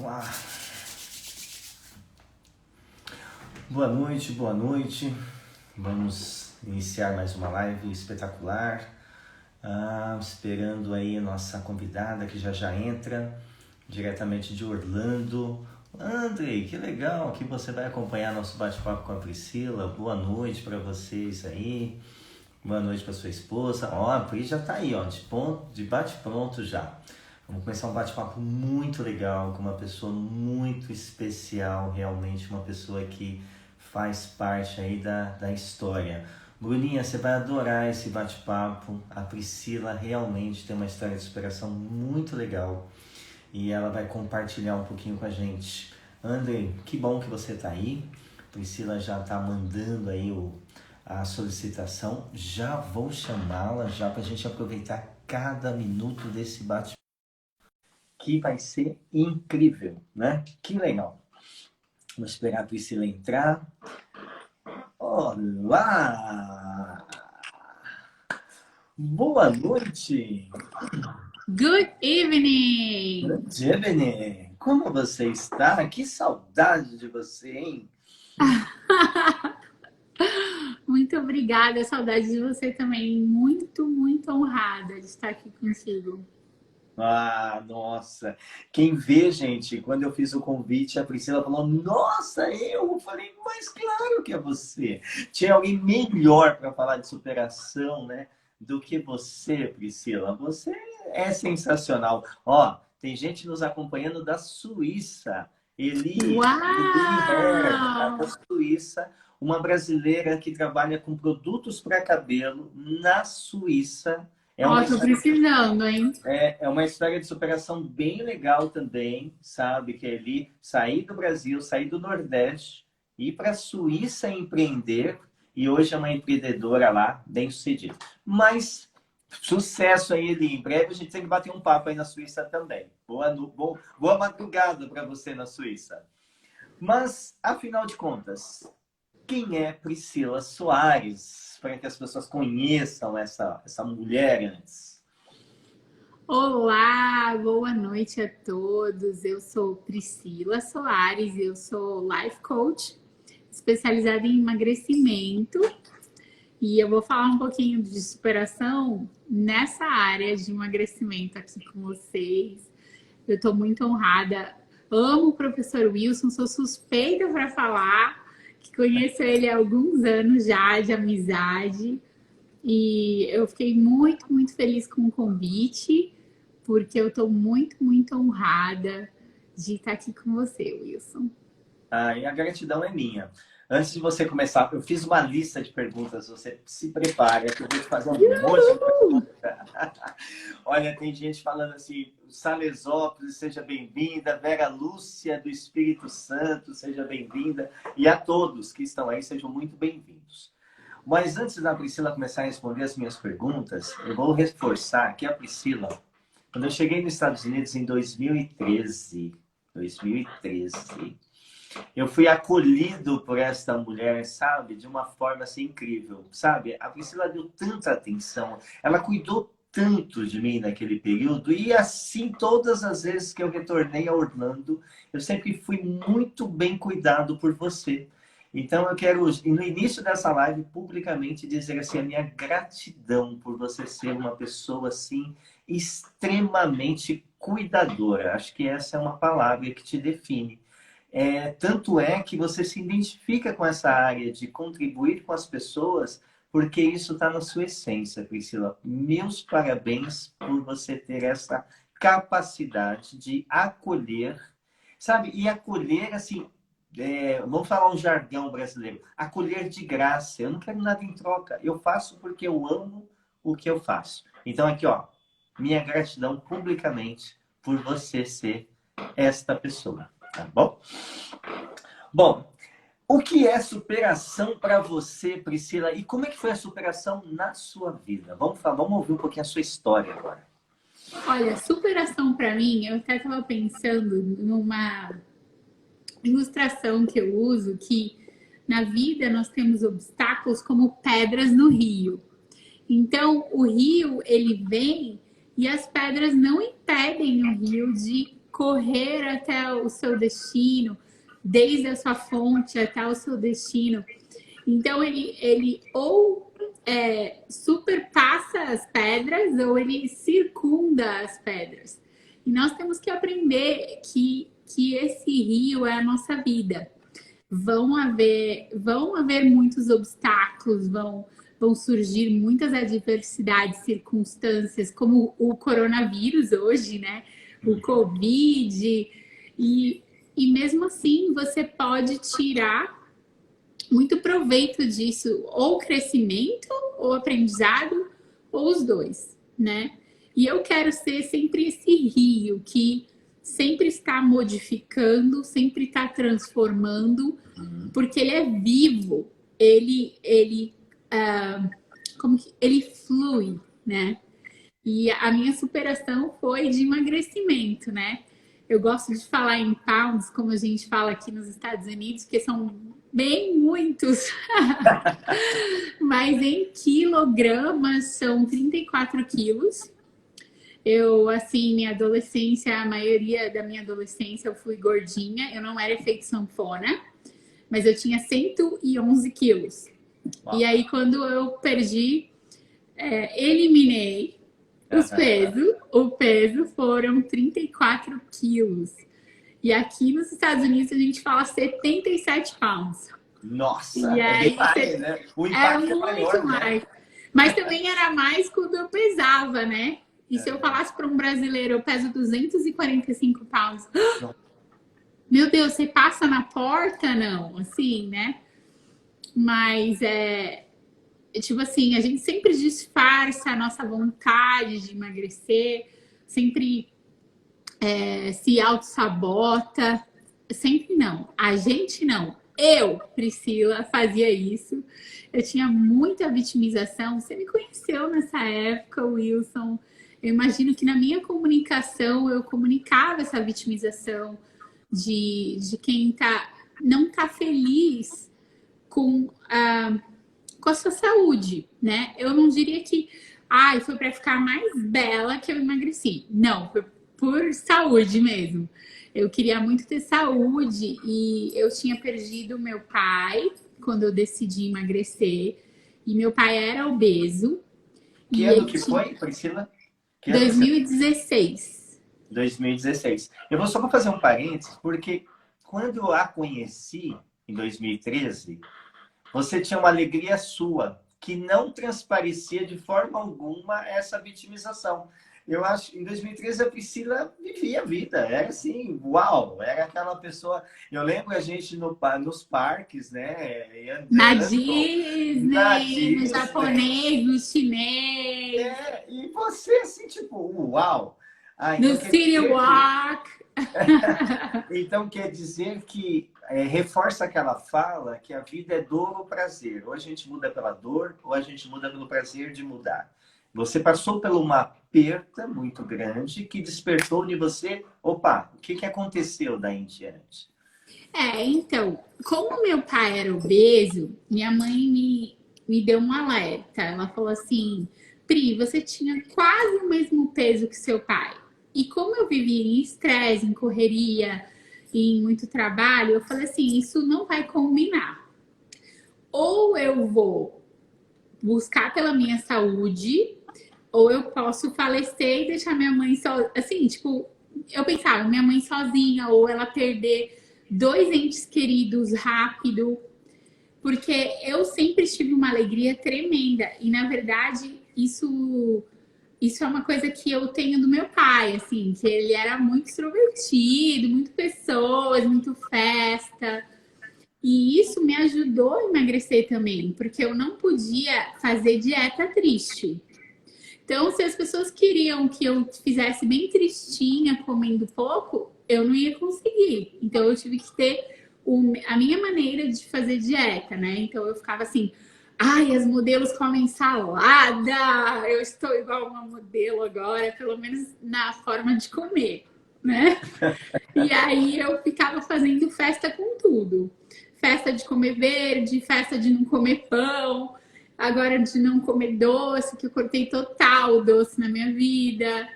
Vamos lá. Boa noite, boa noite. Vamos iniciar mais uma live espetacular. Esperando aí a nossa convidada que já entra, diretamente de Orlando. Andrei, que legal que você vai acompanhar nosso bate-papo com a Priscila. Boa noite para vocês aí. Boa noite para sua esposa. Ó, a Pri já tá aí, ó, de bate-pronto já. Vamos começar um bate-papo muito legal com uma pessoa muito especial, realmente uma pessoa que faz parte aí da história. Bruninha, você vai adorar esse bate-papo. A Priscila realmente tem uma história de superação muito legal e ela vai compartilhar um pouquinho com a gente. Andrei, que bom que você tá aí. Priscila já tá mandando aí a solicitação. Já vou chamá-la já pra gente aproveitar cada minuto desse bate-papo, que vai ser incrível, né? Que legal. Vou esperar a Priscila entrar. Olá! Boa noite! Good evening! Good evening! Como você está? Que saudade de você, hein? Muito obrigada, saudade de você também. Muito, muito honrada de estar aqui contigo. Nossa! Quem vê, gente, quando eu fiz o convite, a Priscila falou, nossa, eu falei, mas claro que é você. Tinha alguém melhor para falar de superação, né, do que você, Priscila. Você é sensacional. Ó, tem gente nos acompanhando da Suíça. Eli Herr, lá da Uau! Suíça, uma brasileira que trabalha com produtos para cabelo na Suíça. É uma Ó, tô história precisando, hein? é uma história de superação bem legal também, sabe? Que é ele sair do Brasil, sair do Nordeste, ir para a Suíça empreender e hoje é uma empreendedora lá, bem sucedida. Mas sucesso aí, Eli. Em breve a gente tem que bater um papo aí na Suíça também. Boa madrugada para você na Suíça. Mas, afinal de contas, quem é Priscila Soares? Para que as pessoas conheçam essa mulher antes. Olá, boa noite a todos. Eu sou Priscila Soares, eu sou life coach, especializada em emagrecimento. E eu vou falar um pouquinho de superação nessa área de emagrecimento aqui com vocês. Eu estou muito honrada. Amo o professor Wilson, sou suspeita para falar, que conheço ele há alguns anos já de amizade. E eu fiquei muito, muito feliz com o convite, porque eu estou muito, muito honrada de estar aqui com você, Wilson. E a gratidão é minha. Antes de você começar, eu fiz uma lista de perguntas. Você se prepare, que eu vou te fazer um monte de perguntas. Olha, tem gente falando assim, Salesópolis, seja bem-vinda. Vera Lúcia, do Espírito Santo, seja bem-vinda. E a todos que estão aí, sejam muito bem-vindos. Mas antes da Priscila começar a responder as minhas perguntas, eu vou reforçar que a Priscila, quando eu cheguei nos Estados Unidos em 2013, eu fui acolhido por esta mulher, sabe? De uma forma assim incrível, sabe? A Priscila deu tanta atenção, ela cuidou tanto de mim naquele período e assim todas as vezes que eu retornei a Orlando, eu sempre fui muito bem cuidado por você. Então eu quero, no início dessa live, publicamente dizer assim a minha gratidão por você ser uma pessoa assim extremamente cuidadora. Acho que essa é uma palavra que te define. Tanto é que você se identifica com essa área de contribuir com as pessoas, porque isso está na sua essência, Priscila. Meus parabéns por você ter essa capacidade de acolher, sabe? E acolher, assim, vamos falar um jargão brasileiro, acolher de graça. Eu não quero nada em troca. Eu faço porque eu amo o que eu faço. Então, aqui, ó, minha gratidão publicamente por você ser esta pessoa. Tá bom? Bom, o que é superação para você, Priscila? E como é que foi a superação na sua vida? Vamos ouvir um pouquinho a sua história agora. Olha, superação para mim, eu até estava pensando numa ilustração que eu uso, que na vida nós temos obstáculos como pedras no rio. Então, o rio, ele vem e as pedras não impedem o rio de correr até o seu destino, desde a sua fonte até o seu destino. Então, ele ou superpassa as pedras ou ele circunda as pedras. E nós temos que aprender que esse rio é a nossa vida. Vão haver muitos obstáculos, vão surgir muitas adversidades, circunstâncias, como o coronavírus hoje, né? O Covid. E mesmo assim, você pode tirar muito proveito disso, ou crescimento, ou aprendizado, ou os dois, né? E eu quero ser sempre esse rio que sempre está modificando, sempre está transformando, porque ele é vivo, ele flui, né? E a minha superação foi de emagrecimento, né? Eu gosto de falar em pounds, como a gente fala aqui nos Estados Unidos, que são bem muitos. Mas em quilogramas são 34 quilos. Eu, assim, minha adolescência, a maioria da minha adolescência eu fui gordinha. Eu não era efeito sanfona, mas eu tinha 111 quilos. Uau. E aí, quando eu perdi, eliminei o peso foram 34 quilos. E aqui nos Estados Unidos a gente fala 77 pounds. Nossa, é bem mais, né? O impacto é maior, mais. Né? Mas também era mais quando eu pesava, né? E se eu falasse para um brasileiro, eu peso 245 pounds. Não. Meu Deus, você passa na porta? Não, assim, né? Mas tipo assim, a gente sempre disfarça a nossa vontade de emagrecer, sempre se auto-sabota. Sempre não. A gente não. Eu, Priscila, fazia isso. Eu tinha muita vitimização. Você me conheceu nessa época, Wilson. Eu imagino que na minha comunicação eu comunicava essa vitimização de quem não tá feliz com a sua saúde, né? Eu não diria que foi para ficar mais bela que eu emagreci. Não, foi por saúde mesmo. Eu queria muito ter saúde e eu tinha perdido meu pai quando eu decidi emagrecer. E meu pai era obeso. Que ano que foi, Priscila? 2016. 2016. Eu vou só fazer um parênteses, porque quando eu a conheci, em 2013, você tinha uma alegria sua, que não transparecia de forma alguma essa vitimização. Eu acho, em 2013, a Priscila vivia a vida. Era assim, uau! Era aquela pessoa... Eu lembro a gente nos parques, né? Na Disney, no japonês, no chinês. E você, assim, tipo, uau! No City Walk. Então, quer dizer que reforça aquela fala que a vida é dor ou prazer. Ou a gente muda pela dor, ou a gente muda pelo prazer de mudar. Você passou por uma perda muito grande que despertou em você, opa, o que aconteceu daí em diante? Então, como meu pai era obeso, minha mãe me deu um alerta. Ela falou assim, Pri, você tinha quase o mesmo peso que seu pai. E como eu vivia em estresse, em correria, em muito trabalho, eu falei assim, isso não vai combinar. Ou eu vou buscar pela minha saúde, ou eu posso falecer e deixar minha mãe só, assim, tipo, eu pensava, minha mãe sozinha, ou ela perder 2 entes queridos rápido, porque eu sempre tive uma alegria tremenda, e na verdade, isso é uma coisa que eu tenho do meu pai, assim, que ele era muito extrovertido, muito pessoas, muito festa, e isso me ajudou a emagrecer também, porque eu não podia fazer dieta triste. Então, se as pessoas queriam que eu fizesse bem tristinha, comendo pouco, eu não ia conseguir. Então, eu tive que ter a minha maneira de fazer dieta, né? Então, eu ficava assim, as modelos comem salada, eu estou igual uma modelo agora, pelo menos na forma de comer, né? E aí, eu ficava fazendo festa com tudo. Festa de comer verde, festa de não comer pão, agora de não comer doce, que eu cortei total o doce na minha vida.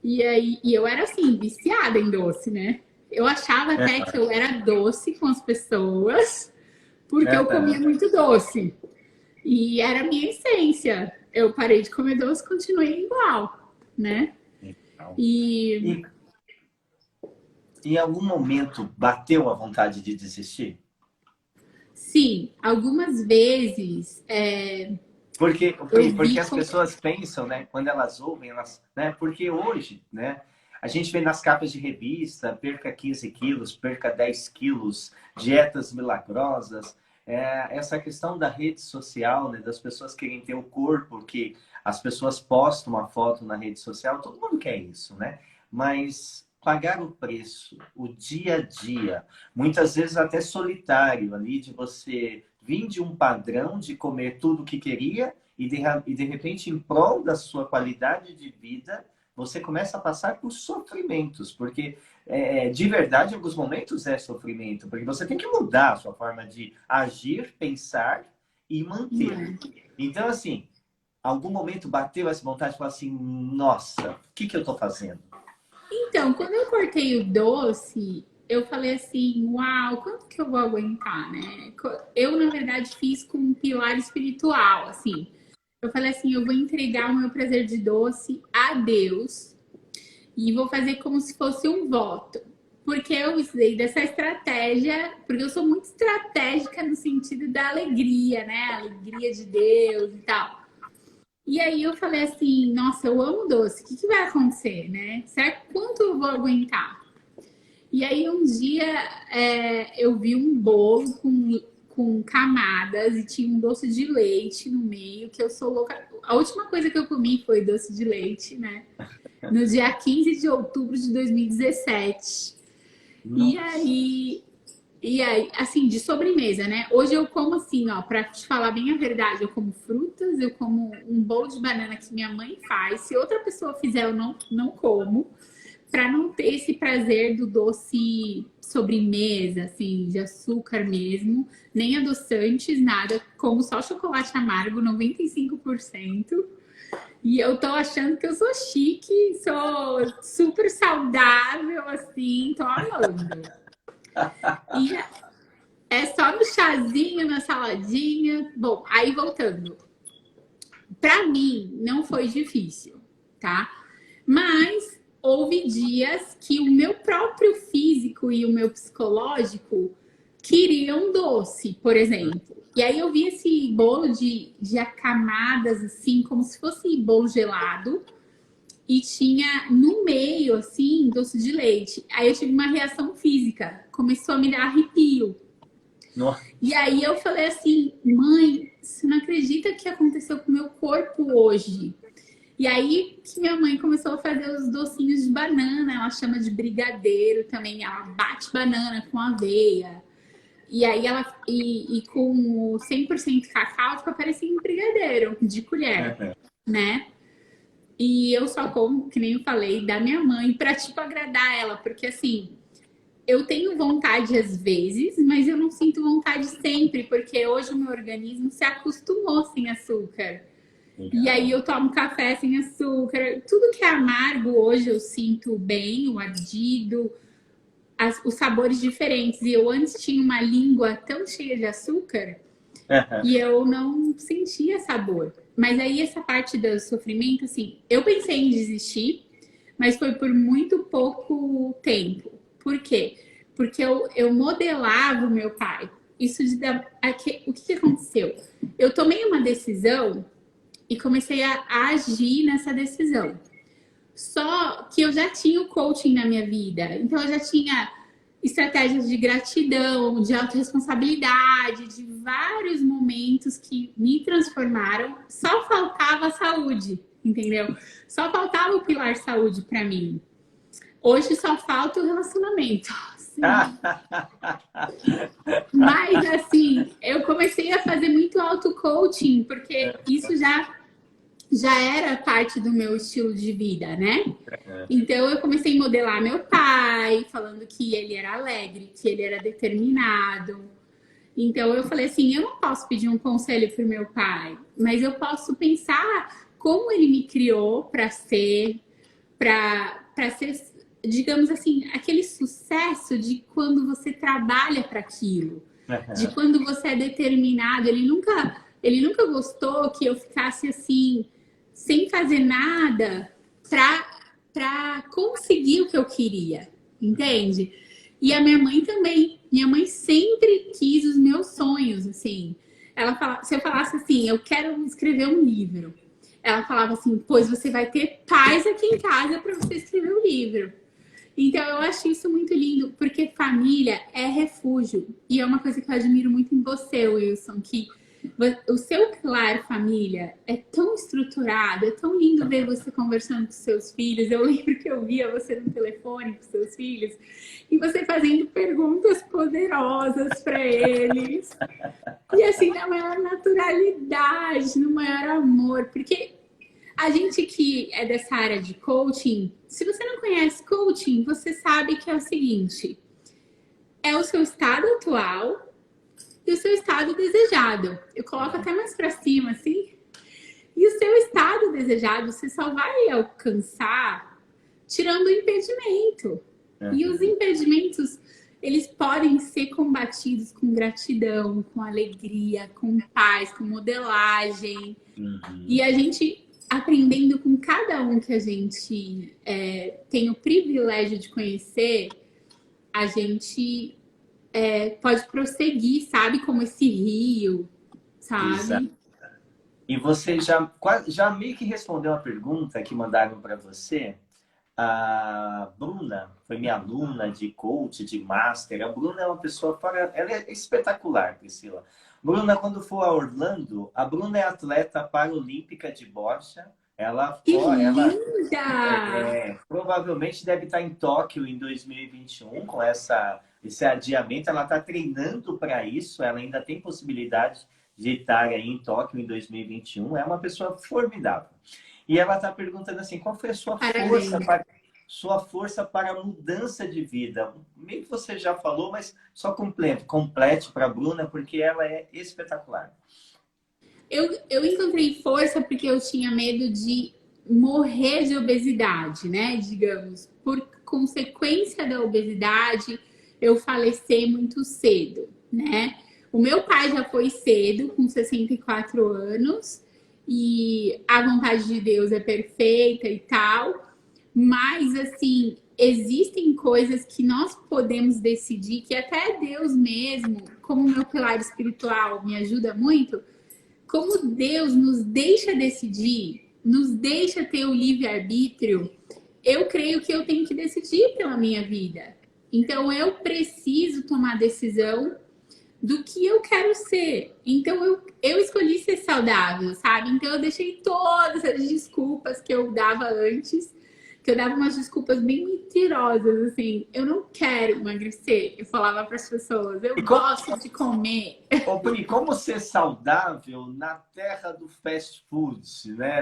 E aí, e eu era assim, viciada em doce, né? Eu achava até que eu era doce com as pessoas, porque eu comia muito doce. E era a minha essência. Eu parei de comer doce, continuei igual, né? Então, E e em algum momento bateu a vontade de desistir? sim, algumas vezes Porque, eu porque vi as como. pessoas pensam, né, quando elas ouvem, elas, né, porque hoje, né, a gente vê nas capas de revista, perca 15 quilos, perca 10 quilos, dietas milagrosas, essa questão da rede social, né, das pessoas querem ter o corpo que as pessoas postam uma foto na rede social, todo mundo quer isso, né? Mas pagar o preço, o dia a dia, muitas vezes até solitário ali, de você vir de um padrão de comer tudo o que queria e de repente, em prol da sua qualidade de vida, você começa a passar por sofrimentos, porque de verdade, em alguns momentos é sofrimento, porque você tem que mudar a sua forma de agir, pensar e manter. Então, assim, algum momento bateu essa vontade de falar assim, nossa, o que que eu estou fazendo? Então, quando eu cortei o doce, eu falei assim, uau, quanto que eu vou aguentar, né? Eu, na verdade, fiz com um pilar espiritual, assim. Eu falei assim, eu vou entregar o meu prazer de doce a Deus e vou fazer como se fosse um voto. Porque eu usei dessa estratégia, porque eu sou muito estratégica no sentido da alegria, né? Alegria de Deus e tal. E aí eu falei assim, nossa, eu amo doce, o que, que vai acontecer, né? Certo? Quanto eu vou aguentar? E aí um dia eu vi um bolo com camadas e tinha um doce de leite no meio, que eu sou louca. A última coisa que eu comi foi doce de leite, né? No dia 15 de outubro de 2017. E Nossa. aí, e aí, assim, de sobremesa, né? Hoje eu como assim, ó, pra te falar bem a verdade, eu como frutas, eu como um bolo de banana que minha mãe faz. Se outra pessoa fizer, eu não como. Pra não ter esse prazer do doce sobremesa, assim, de açúcar mesmo, nem adoçantes, nada. Como só chocolate amargo, 95%. E eu tô achando que eu sou chique, sou super saudável, assim, tô amando. E é só no chazinho, na saladinha. Bom, aí voltando. Pra mim, não foi difícil, tá? Mas houve dias que o meu próprio físico e o meu psicológico queriam doce, por exemplo. E aí eu vi esse bolo de camadas, assim, como se fosse bolo gelado. E tinha no meio, assim, doce de leite. Aí eu tive uma reação física. Começou a me dar arrepio. Nossa. E aí eu falei assim, mãe, você não acredita o que aconteceu com o meu corpo hoje? E aí que minha mãe começou a fazer os docinhos de banana, ela chama de brigadeiro também, ela bate banana com aveia. E aí ela e com o 100% cacau fica parecendo um brigadeiro de colher, né? E eu só como, que nem eu falei, da minha mãe pra tipo agradar ela, porque assim, eu tenho vontade às vezes, mas eu não sinto vontade sempre, porque hoje o meu organismo se acostumou sem açúcar. E aí Legal. eu tomo café sem açúcar. Tudo que é amargo hoje eu sinto bem, o ardido, os sabores diferentes. E eu antes tinha uma língua tão cheia de açúcar e eu não sentia sabor. Mas aí essa parte do sofrimento, assim, eu pensei em desistir, mas foi por muito pouco tempo. Por quê? Porque eu modelava o meu pai. Isso de o que aconteceu? Eu tomei uma decisão e comecei a agir nessa decisão. Só que eu já tinha o coaching na minha vida, então eu já tinha estratégias de gratidão, de autorresponsabilidade, de vários momentos que me transformaram. Só faltava a saúde, entendeu? Só faltava o pilar saúde para mim. Hoje só falta o relacionamento. Sim. Mas assim, eu comecei a fazer muito auto-coaching, porque isso já era parte do meu estilo de vida, né? Então eu comecei a modelar meu pai, falando que ele era alegre, que ele era determinado. Então eu falei assim, eu não posso pedir um conselho para o meu pai, mas eu posso pensar como ele me criou para ser, para ser, digamos assim, aquele sucesso de quando você trabalha para aquilo, de quando você é determinado. Ele nunca gostou que eu ficasse assim, sem fazer nada para conseguir o que eu queria, entende? E a minha mãe também. Minha mãe sempre quis os meus sonhos, assim. Se eu falasse assim, eu quero escrever um livro, ela falava assim, pois você vai ter paz aqui em casa para você escrever o livro. Então eu acho isso muito lindo, porque família é refúgio. E é uma coisa que eu admiro muito em você, Wilson, que o seu pilar família é tão estruturado, é tão lindo ver você conversando com seus filhos. Eu lembro que eu via você no telefone com seus filhos e você fazendo perguntas poderosas para eles. E assim, na maior naturalidade, no maior amor, porque a gente que é dessa área de coaching, se você não conhece coaching, você sabe que é o seguinte: é o seu estado atual e o seu estado desejado. Eu coloco até mais para cima, assim. E o seu estado desejado, você só vai alcançar tirando o impedimento. E os impedimentos, eles podem ser combatidos com gratidão, com alegria, com paz, com modelagem. E a gente, aprendendo com cada um que a gente tem o privilégio de conhecer, a gente pode prosseguir, sabe? Como esse rio, sabe? Exato. E você já meio que respondeu a pergunta que mandaram para você. A Bruna foi minha aluna de coach, de master. A Bruna é uma pessoa ela é espetacular, Priscila. Bruna, quando for a Orlando, a Bruna é atleta paralímpica de bocha. Ela provavelmente deve estar em Tóquio em 2021 com esse adiamento. Ela está treinando para isso. Ela ainda tem possibilidade de estar aí em Tóquio em 2021. É uma pessoa formidável. E ela está perguntando assim, qual foi a sua força para a mudança de vida? Meio que você já falou, mas só complete para a Bruna, porque ela é espetacular. Eu encontrei força porque eu tinha medo de morrer de obesidade, né? Digamos, por consequência da obesidade, eu falecer muito cedo, né? O meu pai já foi cedo, com 64 anos, e a vontade de Deus é perfeita e tal, mas assim, existem coisas que nós podemos decidir, que até Deus mesmo, como meu pilar espiritual me ajuda muito, como Deus nos deixa decidir, nos deixa ter o livre-arbítrio, eu creio que eu tenho que decidir pela minha vida. Então eu preciso tomar decisão do que eu quero ser. Então eu escolhi ser saudável, sabe? Então eu deixei todas as desculpas que eu dava antes, que eu dava umas desculpas bem mentirosas, assim. Eu não quero emagrecer. Eu falava para as pessoas, eu gosto de comer. Ô, Pri, como ser saudável na terra do fast food, né?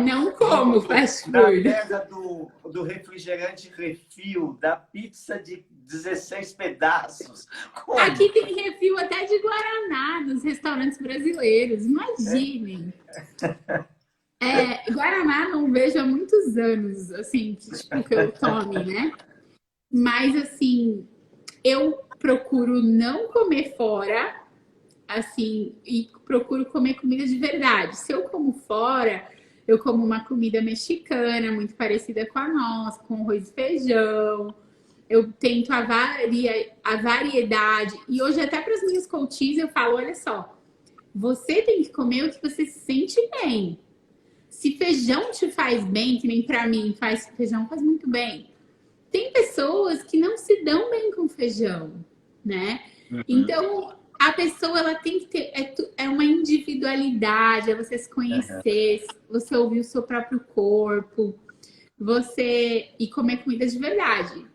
Não como fast na food. terra do refrigerante refil, da pizza de 16 pedaços. Como? Aqui tem refil até de Guaraná nos restaurantes brasileiros. Imaginem. Guaraná não vejo há muitos anos, assim, que eu tome, né? Mas, assim, eu procuro não comer fora, assim, e procuro comer comida de verdade. Se eu como fora, eu como uma comida mexicana, muito parecida com a nossa, com arroz e feijão. Eu tento a variedade. E hoje, até para as minhas coaches, eu falo, olha só, você tem que comer o que você se sente bem. Se feijão te faz bem, que nem para mim feijão faz muito bem. Tem pessoas que não se dão bem com feijão, né? Então, a pessoa ela tem que ter uma individualidade, é você se conhecer, você ouvir o seu próprio corpo, e comer comida de verdade.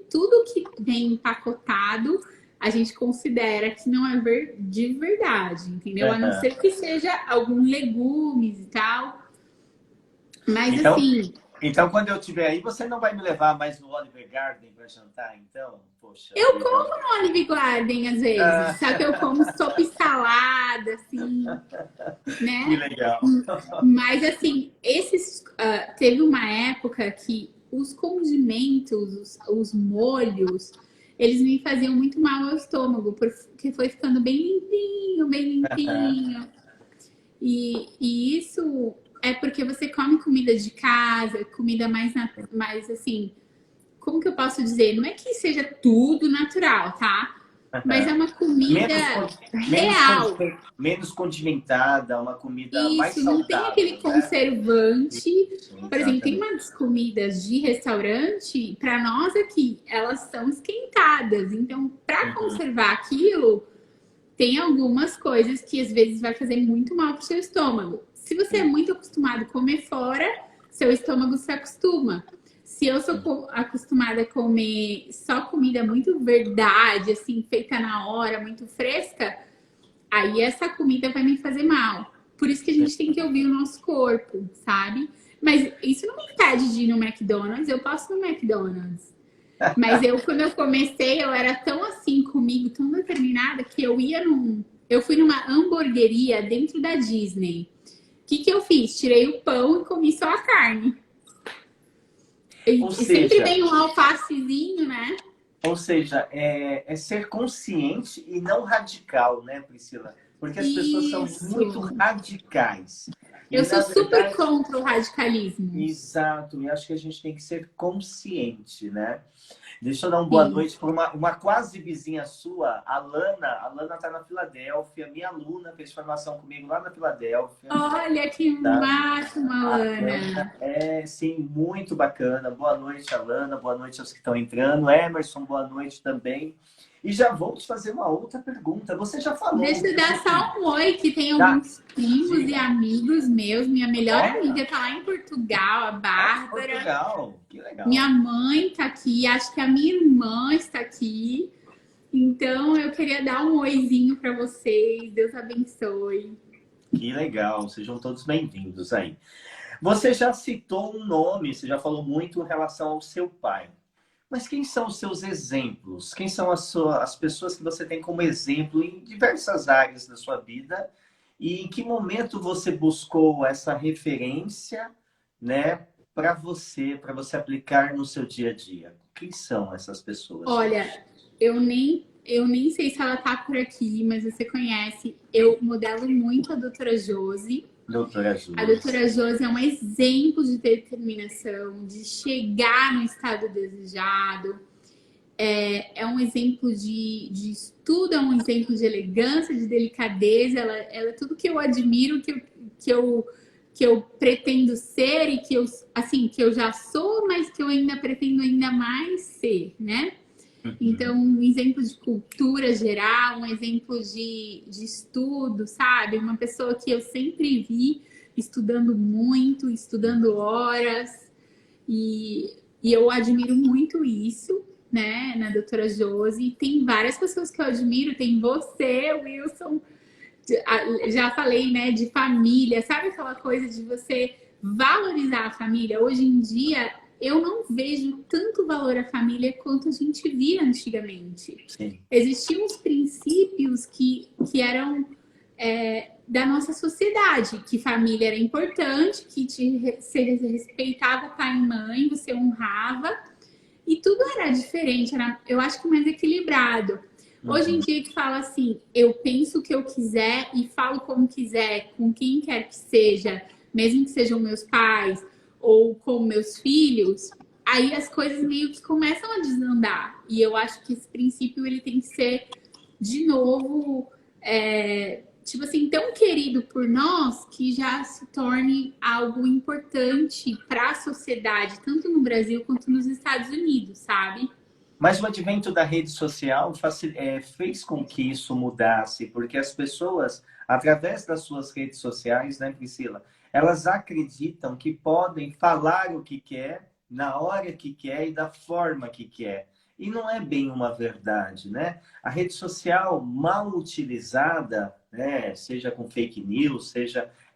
Tudo que vem empacotado, a gente considera que não é de verdade, entendeu? A não ser que seja alguns legumes e tal. Mas então, assim... Então, quando eu estiver aí, você não vai me levar mais no Oliver Garden para jantar, então? Poxa Eu vida. como no Olive Garden às vezes, Ah, só que eu como sopa e salada, assim, que né? legal. Mas assim, teve uma época que os condimentos, os molhos, eles me faziam muito mal ao estômago, porque foi ficando bem limpinho, bem limpinho. E isso é porque você come comida de casa, comida mais assim, como que eu posso dizer? Não é que seja tudo natural, tá? Mas é uma comida Menos, real. menos condimentada, uma comida mais Isso, não tem aquele saudável, né? conservante. Isso, Por exemplo, tem exatamente. umas comidas de restaurante, para nós aqui, elas são esquentadas. Então, para Uhum, conservar aquilo, tem algumas coisas que às vezes vai fazer muito mal para o seu estômago. Se você é sim. muito acostumado a comer fora, seu estômago se acostuma. Se eu sou acostumada a comer só comida muito verdade, assim, feita na hora, muito fresca, aí essa comida vai me fazer mal. Por isso que a gente tem que ouvir o nosso corpo, sabe? Mas isso não me impede de ir no McDonald's, eu posso ir no McDonald's. Mas quando eu comecei, eu era tão assim comigo, tão determinada, que eu fui numa hamburgueria dentro da Disney. O que eu fiz? Tirei o pão e comi só a carne. Ou E sempre seja, vem um alfacezinho, né? é ser consciente e não radical, né, Priscila? Porque as pessoas são muito Isso. radicais. E, Eu na sou super verdade, contra o radicalismo. exato, e acho que a gente tem que ser consciente, né? Deixa eu dar uma boa Sim. noite para uma quase vizinha sua, a Lana. A Lana está na Filadélfia, minha aluna, fez formação comigo lá na Filadélfia. Olha que Tá? máxima, A Lana Lana. é, sim, muito bacana. Boa noite, Alana. Boa noite aos que estão entrando. Emerson, boa noite também. E já vou te fazer uma outra pergunta. Você já falou um Deixa eu dar pouquinho. só um oi, que tem Tá? alguns primos e Diga. amigos meus. Minha melhor Olha, amiga tá lá em Portugal, a lá de Bárbara. Portugal. Que Minha legal. mãe tá aqui, acho que a minha irmã está aqui. Então eu queria dar um oizinho para vocês. Deus abençoe. Que legal. Sejam todos bem-vindos aí. Você já citou um nome, você já falou muito em relação ao seu pai. Mas quem são os seus exemplos? Quem são as pessoas que você tem como exemplo em diversas áreas da sua vida? E em que momento você buscou essa referência, né, para você aplicar no seu dia a dia? Quem são essas pessoas Olha, hoje? eu nem sei se ela tá por aqui, mas você conhece. Eu modelo muito a doutora Josi. Doutora A Júlia. doutora Josi é um exemplo de determinação, de chegar no estado desejado. É um exemplo de estudo, é um exemplo de elegância, de delicadeza. Ela é tudo que eu admiro, que eu, que eu pretendo ser e que eu já sou, mas que eu ainda pretendo ainda mais ser, né? Então, Uhum. um exemplo de cultura geral, um exemplo de estudo, sabe? Uma pessoa que eu sempre vi estudando muito, estudando horas, e eu admiro muito isso, né, na doutora Josi. Tem várias pessoas que eu admiro, tem você, Wilson, já falei, né, de família, sabe aquela coisa de você valorizar a família? Hoje em dia, eu não vejo tanto valor à família quanto a gente via antigamente. Sim. Existiam os princípios que eram da nossa sociedade, que família era importante, que você respeitava pai e mãe, você honrava, e tudo era diferente, eu acho que mais equilibrado. Hoje em Uhum. dia que fala assim, eu penso o que eu quiser e falo como quiser, com quem quer que seja, mesmo que sejam meus pais ou com meus filhos, aí as coisas meio que começam a desandar. E eu acho que esse princípio ele tem que ser de novo, tipo assim, tão querido por nós que já se torne algo importante para a sociedade, tanto no Brasil quanto nos Estados Unidos, sabe? Mas o advento da rede social fez com que isso mudasse, porque as pessoas, através das suas redes sociais, né, Priscila, elas acreditam que podem falar o que quer, na hora que quer e da forma que quer. E não é bem uma verdade, né? A rede social mal utilizada, né, seja com fake news,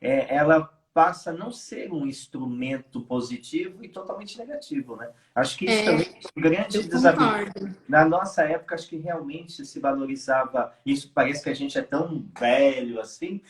ela passa a não ser um instrumento positivo e totalmente negativo, né? Acho que isso também é um grande eu desafio. concordo. Na nossa época, acho que realmente se valorizava isso. Parece que a gente é tão velho assim,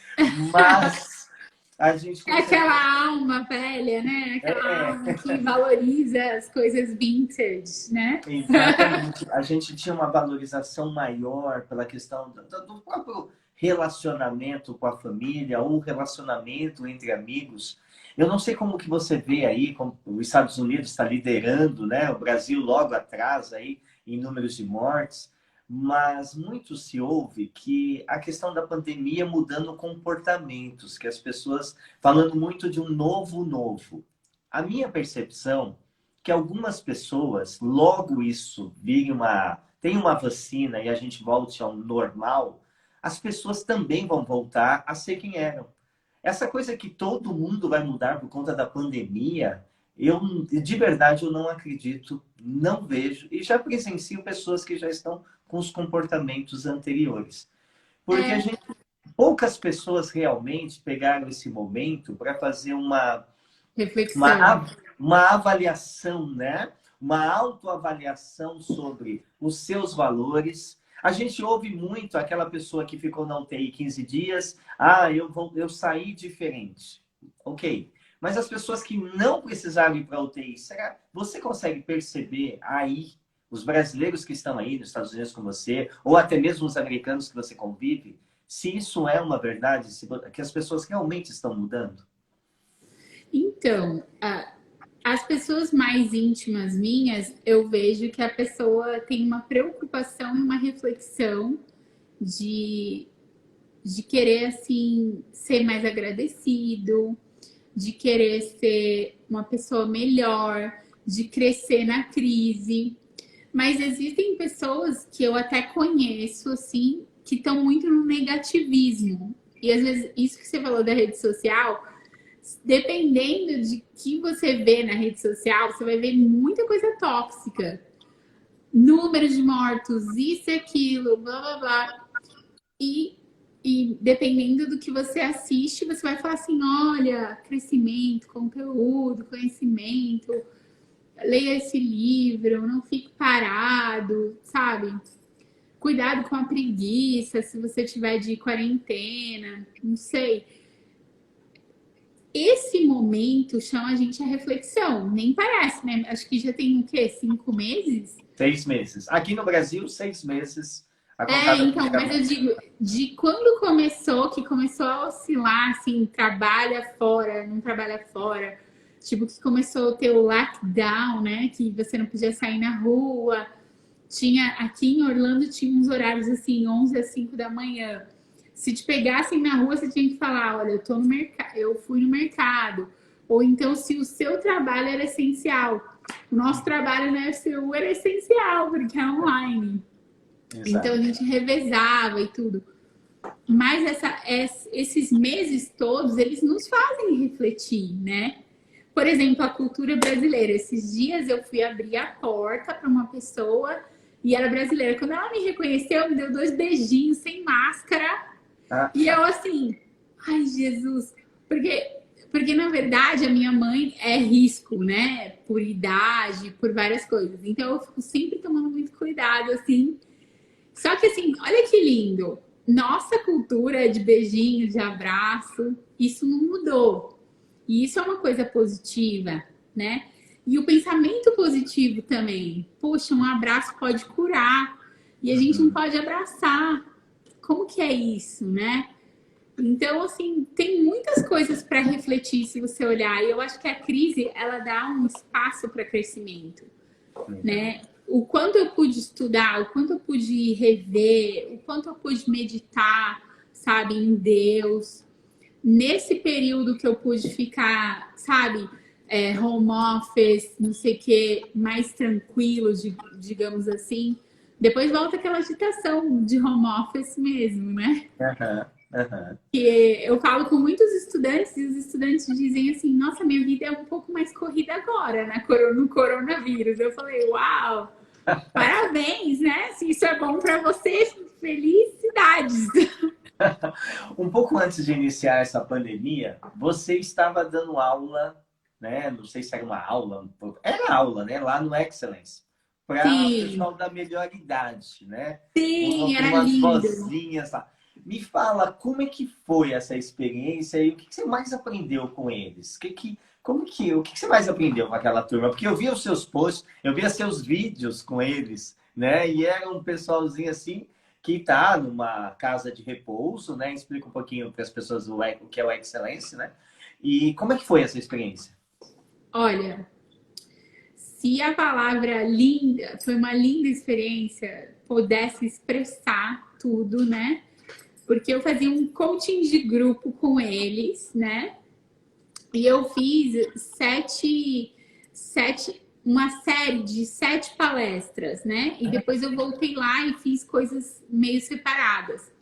mas a gente É tem que... aquela alma velha, né? Aquela É, alma que valoriza as coisas vintage, né? exatamente. A gente tinha uma valorização maior pela questão do próprio relacionamento com a família ou relacionamento entre amigos. Eu não sei como que você vê aí, como os Estados Unidos está liderando, né? O Brasil logo atrás aí em números de mortes, mas muito se ouve que a questão da pandemia mudando comportamentos, que as pessoas falando muito de um novo novo. A minha percepção que algumas pessoas, logo isso vire tem uma vacina e a gente volte ao normal, as pessoas também vão voltar a ser quem eram. Essa coisa que todo mundo vai mudar por conta da pandemia, eu de verdade eu não acredito, não vejo e já presencio pessoas que já estão com os comportamentos anteriores. Porque a É, gente, poucas pessoas realmente pegaram esse momento para fazer reflexão. uma, uma avaliação, né? Uma autoavaliação sobre os seus valores. A gente ouve muito aquela pessoa que ficou na UTI 15 dias, eu saí diferente. Ok. Mas as pessoas que não precisaram ir para a UTI, será você consegue perceber aí, os brasileiros que estão aí nos Estados Unidos com você, ou até mesmo os americanos que você convive, se isso é uma verdade, que as pessoas realmente estão mudando? Então, as pessoas mais íntimas minhas, eu vejo que a pessoa tem uma preocupação e uma reflexão de, de querer, assim, ser mais agradecido, de querer ser uma pessoa melhor, de crescer na crise. Mas existem pessoas que eu até conheço, assim, que estão muito no negativismo. E às vezes, isso que você falou da rede social, dependendo de que você vê na rede social, você vai ver muita coisa tóxica. Números de mortos, isso e aquilo, blá blá blá. E, e dependendo do que você assiste, você vai falar assim: olha, crescimento, conteúdo, conhecimento, leia esse livro, não fique parado, sabe? Cuidado com a preguiça se você tiver de quarentena, não sei. Esse momento chama a gente a reflexão. Nem parece, né? Acho que já tem o quê? 5 meses? 6 meses. Aqui no Brasil, 6 meses a É, contada então, mas eu praticamente. digo, de quando começou, que começou a oscilar, assim, trabalha fora, não trabalha fora, tipo, que começou a ter o lockdown, né? Que você não podia sair na rua. Tinha, aqui em Orlando tinha uns horários assim, 11 às 5 da manhã. Se te pegassem na rua, você tinha que falar, olha, eu tô no mercado, eu fui no mercado. Ou então, se o seu trabalho era essencial. O nosso trabalho na FCU era essencial, porque é online. Então a Exato. gente revezava e tudo. Mas esses meses todos, eles nos fazem refletir, né? Por exemplo, a cultura brasileira. Esses dias eu fui abrir a porta para uma pessoa e era brasileira. Quando ela me reconheceu, me deu 2 beijinhos sem máscara. Ah, E eu assim, ai Jesus, porque na verdade a minha mãe é risco, né? Por idade, por várias coisas. Então eu fico sempre tomando muito cuidado, assim. Só que assim, olha que lindo. Nossa cultura de beijinho, de abraço, isso não mudou. E isso é uma coisa positiva, né? E o pensamento positivo também. Poxa, um abraço pode curar. E a gente não uhum. pode abraçar. Como que é isso, né? Então, assim, tem muitas coisas para refletir se você olhar. E eu acho que a crise, ela dá um espaço para crescimento, Legal. né? O quanto eu pude estudar, o quanto eu pude rever, o quanto eu pude meditar, sabe, em Deus. Nesse período que eu pude ficar, sabe, home office, não sei o que, mais tranquilo, digamos assim. Depois volta aquela agitação de home office mesmo, né? Aham, aham. Que eu falo com muitos estudantes e os estudantes dizem assim: nossa, minha vida é um pouco mais corrida agora, né? No coronavírus. Eu falei: uau, parabéns, né? Se isso é bom para você, felicidades. Um pouco antes de iniciar essa pandemia, você estava dando aula, né? Não sei se era uma aula, era aula, né? Lá no Excellence, para o Sim, pessoal da melhor idade, né? sim, Com era umas lindo. vozinhas lá. Me fala como é que foi essa experiência e o que você mais aprendeu com eles? O que você mais aprendeu com aquela turma? Porque eu via os seus posts, eu via seus vídeos com eles, né? E era um pessoalzinho assim que está numa casa de repouso, né? Explica um pouquinho para as pessoas o que é o Excelência, né? E como é que foi essa experiência? Olha, se a palavra linda, foi uma linda experiência, pudesse expressar tudo, né? Porque eu fazia um coaching de grupo com eles, né? E eu fiz uma série de 7 palestras, né? E depois eu voltei lá e fiz coisas meio separadas.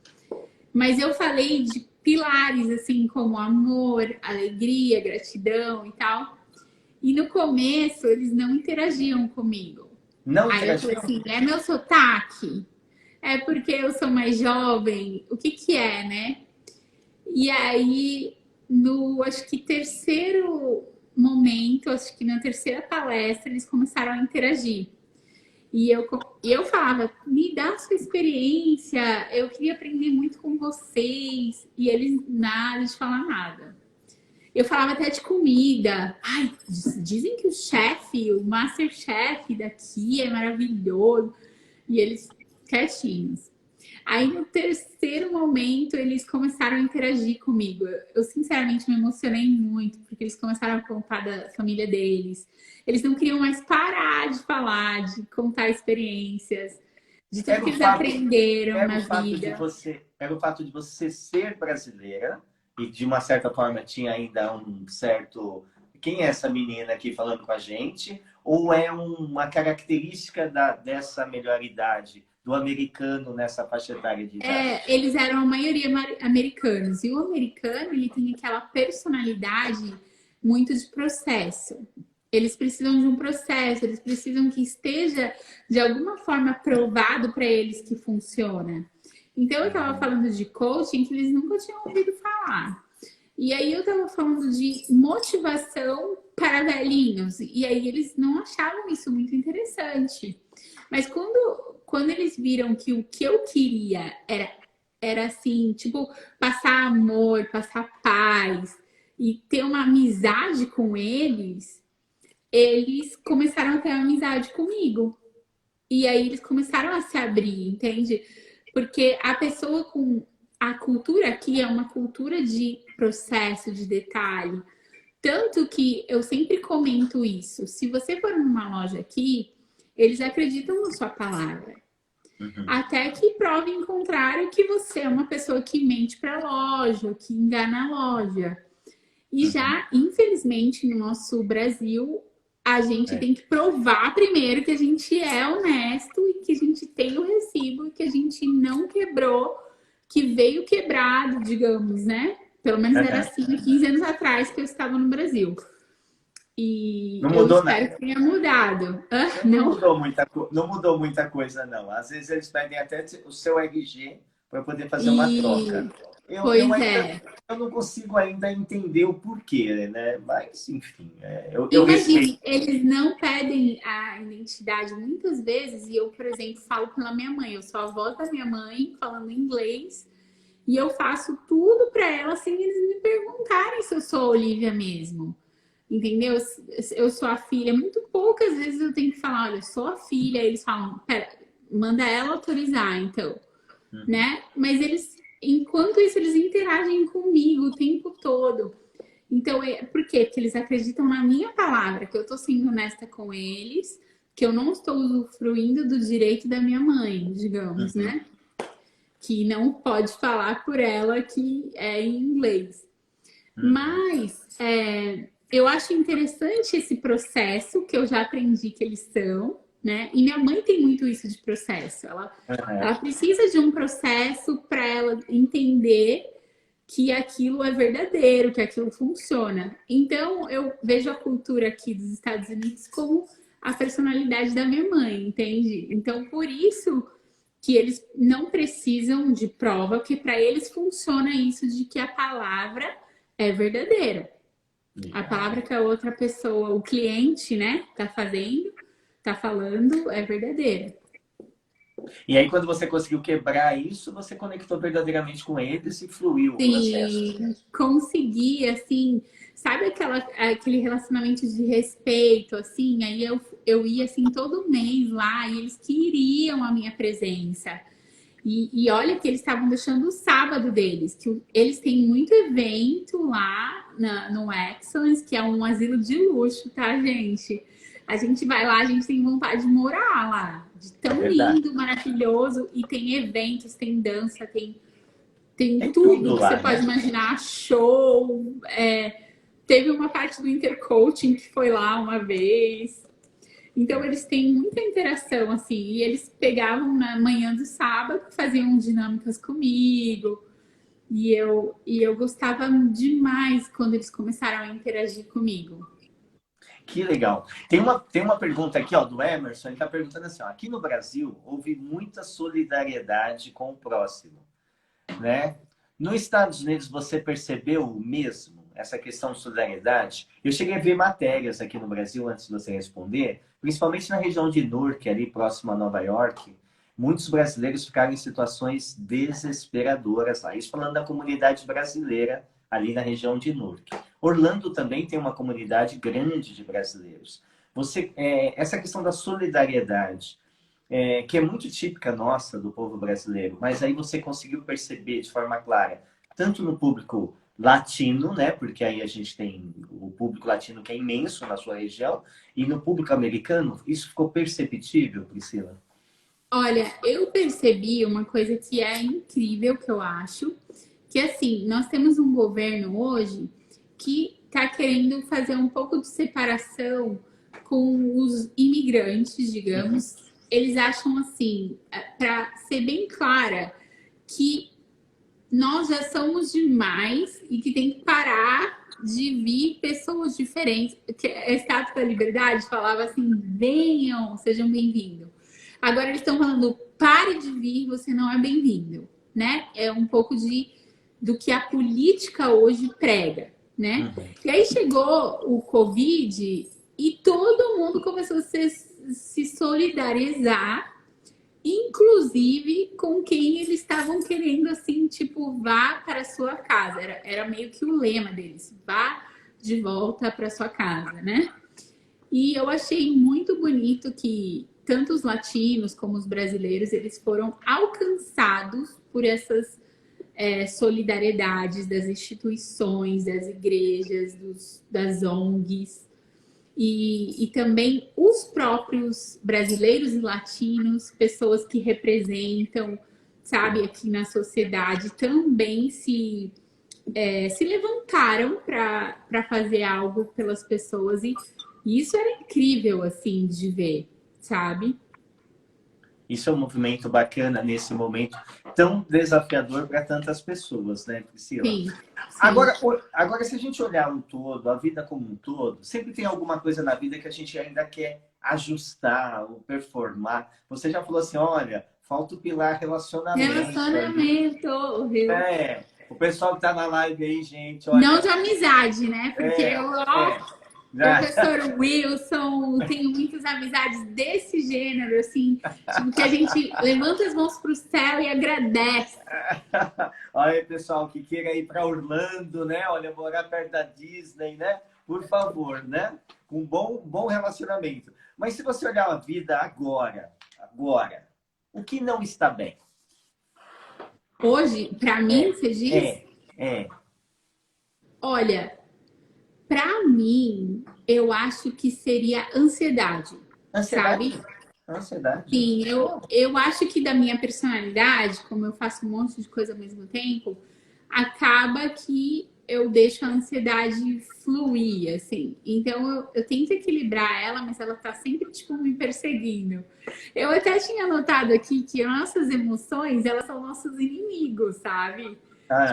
Mas eu falei de pilares, assim, como amor, alegria, gratidão e tal. E no começo eles não interagiam comigo. Não Aí eu falei interagiram? assim: é meu sotaque? É porque eu sou mais jovem? O que que é, né? E aí, no acho que terceiro momento, acho que na terceira palestra, eles começaram a interagir. E eu falava, me dá a sua experiência, eu queria aprender muito com vocês. E eles nada de falar nada. Eu falava até de comida. Ai, dizem que o chefe, o Masterchef daqui é maravilhoso. E eles quietinhos. Aí no terceiro momento eles começaram a interagir comigo. Eu sinceramente me emocionei muito, porque eles começaram a contar da família deles. Eles não queriam mais parar de falar, de contar experiências, de tudo Era que o eles fato, aprenderam era na o fato de vida. você, era o fato de você ser brasileira e de uma certa forma tinha ainda um certo, quem é essa menina aqui falando com a gente? Ou é uma característica dessa melhor idade, do americano nessa faixa etária de idade? É, eles eram a maioria americanos. E o americano, ele tem aquela personalidade muito de processo. Eles precisam de um processo, eles precisam que esteja de alguma forma provado para eles que funciona. Então eu estava Uhum. falando de coaching que eles nunca tinham ouvido falar. E aí eu estava falando de motivação para velhinhos. E aí eles não achavam isso muito interessante. Mas quando eles viram que o que eu queria era assim, tipo, passar amor, passar paz e ter uma amizade com eles, eles começaram a ter amizade comigo. E aí eles começaram a se abrir, entende? Porque a pessoa com a cultura aqui é uma cultura de processo, de detalhe. Tanto que eu sempre comento isso. Se você for numa loja aqui, eles acreditam na sua palavra. Uhum. Até que prove em contrário que você é uma pessoa que mente para a loja, que engana a loja. E Uhum. já, infelizmente, no nosso Brasil, a gente É. tem que provar primeiro que a gente é honesto e que a gente tem o recibo e que a gente não quebrou, que veio quebrado, digamos, né? Pelo menos era Uhum. assim há 15 anos atrás que eu estava no Brasil. E Não eu mudou espero nada. que tenha mudado. Não Não? mudou não mudou muita coisa, não. Às vezes eles pedem até o seu RG para poder fazer uma troca. E Eu pois ainda é. eu não consigo ainda entender o porquê, né? Mas, enfim, eu respeito. Imagine, eles não pedem a identidade muitas vezes, e eu, por exemplo, falo pela minha mãe, eu sou a voz da minha mãe falando inglês, e eu faço tudo para ela sem eles me perguntarem se eu sou a Olivia mesmo. Entendeu? Eu sou a filha. Muito poucas vezes eu tenho que falar, olha, eu sou a filha. Aí eles falam, pera, manda ela autorizar, então, Uhum. né? Mas eles, enquanto isso, eles interagem comigo o tempo todo. Então, por quê? Porque eles acreditam na minha palavra, que eu tô sendo honesta com eles, que eu não estou usufruindo do direito da minha mãe, digamos, Uhum. né? Que não pode falar por ela que é em inglês. Uhum. Mas eu acho interessante esse processo que eu já aprendi que eles são, né? E minha mãe tem muito isso de processo. Ela Uhum. precisa de um processo para ela entender que aquilo é verdadeiro, que aquilo funciona. Então, eu vejo a cultura aqui dos Estados Unidos como a personalidade da minha mãe, entende? Então, por isso que eles não precisam de prova, porque para eles funciona isso de que a palavra é verdadeira. A palavra que a outra pessoa, o cliente, né, tá falando, é verdadeira. E aí, quando você conseguiu quebrar isso, você conectou verdadeiramente com eles e fluiu o processo. Sim, consegui, assim, sabe aquele relacionamento de respeito, assim, aí eu ia, assim, todo mês lá e eles queriam a minha presença. E olha que eles estavam deixando o sábado deles, que eles têm muito evento lá no Excellence, que é um asilo de luxo, tá, gente? A gente vai lá, a gente tem vontade de morar lá, de É tão verdade. lindo, maravilhoso, e tem eventos, tem dança, tem Tem tudo tudo que você lá, pode né? imaginar, show. Teve uma parte do intercoaching que foi lá uma vez. Então eles têm muita interação, assim, e eles pegavam na manhã do sábado, faziam dinâmicas comigo, e eu gostava demais quando eles começaram a interagir comigo. Que legal. Tem uma pergunta aqui, ó, do Emerson. Ele está perguntando assim, ó, aqui no Brasil houve muita solidariedade com o próximo, né? Nos Estados Unidos você percebeu o mesmo? Essa questão de solidariedade? Eu cheguei a ver matérias aqui no Brasil, antes de você responder, principalmente na região de Newark, ali próximo a Nova York. Muitos brasileiros ficaram em situações desesperadoras lá. Isso falando da comunidade brasileira ali na região de Newark. Orlando também tem uma comunidade grande de brasileiros. Essa questão da solidariedade, que é muito típica nossa, do povo brasileiro, mas aí você conseguiu perceber de forma clara, tanto no público latino, né? Porque aí a gente tem o público latino que é imenso na sua região, e no público americano, isso ficou perceptível, Priscila? Olha, eu percebi uma coisa que é incrível, que eu acho, que assim, nós temos um governo hoje que está querendo fazer um pouco de separação com os imigrantes, digamos. Eles acham assim, para ser bem clara, que nós já somos demais e que tem que parar de vir pessoas diferentes. Que a Estátua da Liberdade falava assim: venham, sejam bem-vindos. Agora eles estão falando: pare de vir, você não é bem-vindo, né? É um pouco do que a política hoje prega, né? E aí chegou o Covid e todo mundo começou a se solidarizar, inclusive com quem eles estavam querendo, assim, tipo, vá para a sua casa. Era meio que o lema deles: vá de volta para sua casa, né? E eu achei muito bonito que tanto os latinos como os brasileiros, eles foram alcançados por essas solidariedades das instituições, das igrejas, das ONGs. E também os próprios brasileiros e latinos, pessoas que representam, sabe, aqui na sociedade, também se levantaram para fazer algo pelas pessoas. E isso era incrível, assim, de ver, sabe? Isso é um movimento bacana nesse momento tão desafiador para tantas pessoas, né, Priscila? Sim, sim. Agora, se a gente olhar um todo, a vida como um todo, sempre tem alguma coisa na vida que a gente ainda quer ajustar ou performar. Você já falou assim, olha, falta o pilar relacionamento ali. Relacionamento, viu? O pessoal que está na live aí, gente, Não olha, de amizade, né? Porque é, eu, é, né? professor Wilson, tenho muitas amizades desse gênero, assim, tipo, que a gente levanta as mãos para o céu e agradece. Olha aí, pessoal, que queira ir para Orlando, né? Olha, morar perto da Disney, né? Por favor, né? Com bom relacionamento. Mas se você olhar a vida agora, o que não está bem? Hoje, para mim, É, você diz, é, é. olha, para mim, eu acho que seria ansiedade, Ansiedade? sabe? Ansiedade. Sim, eu acho que da minha personalidade, como eu faço um monte de coisa ao mesmo tempo, acaba que eu deixo a ansiedade fluir, assim. Então eu tento equilibrar ela, mas ela tá sempre, tipo, me perseguindo. Eu até tinha anotado aqui que nossas emoções, elas são nossos inimigos, sabe?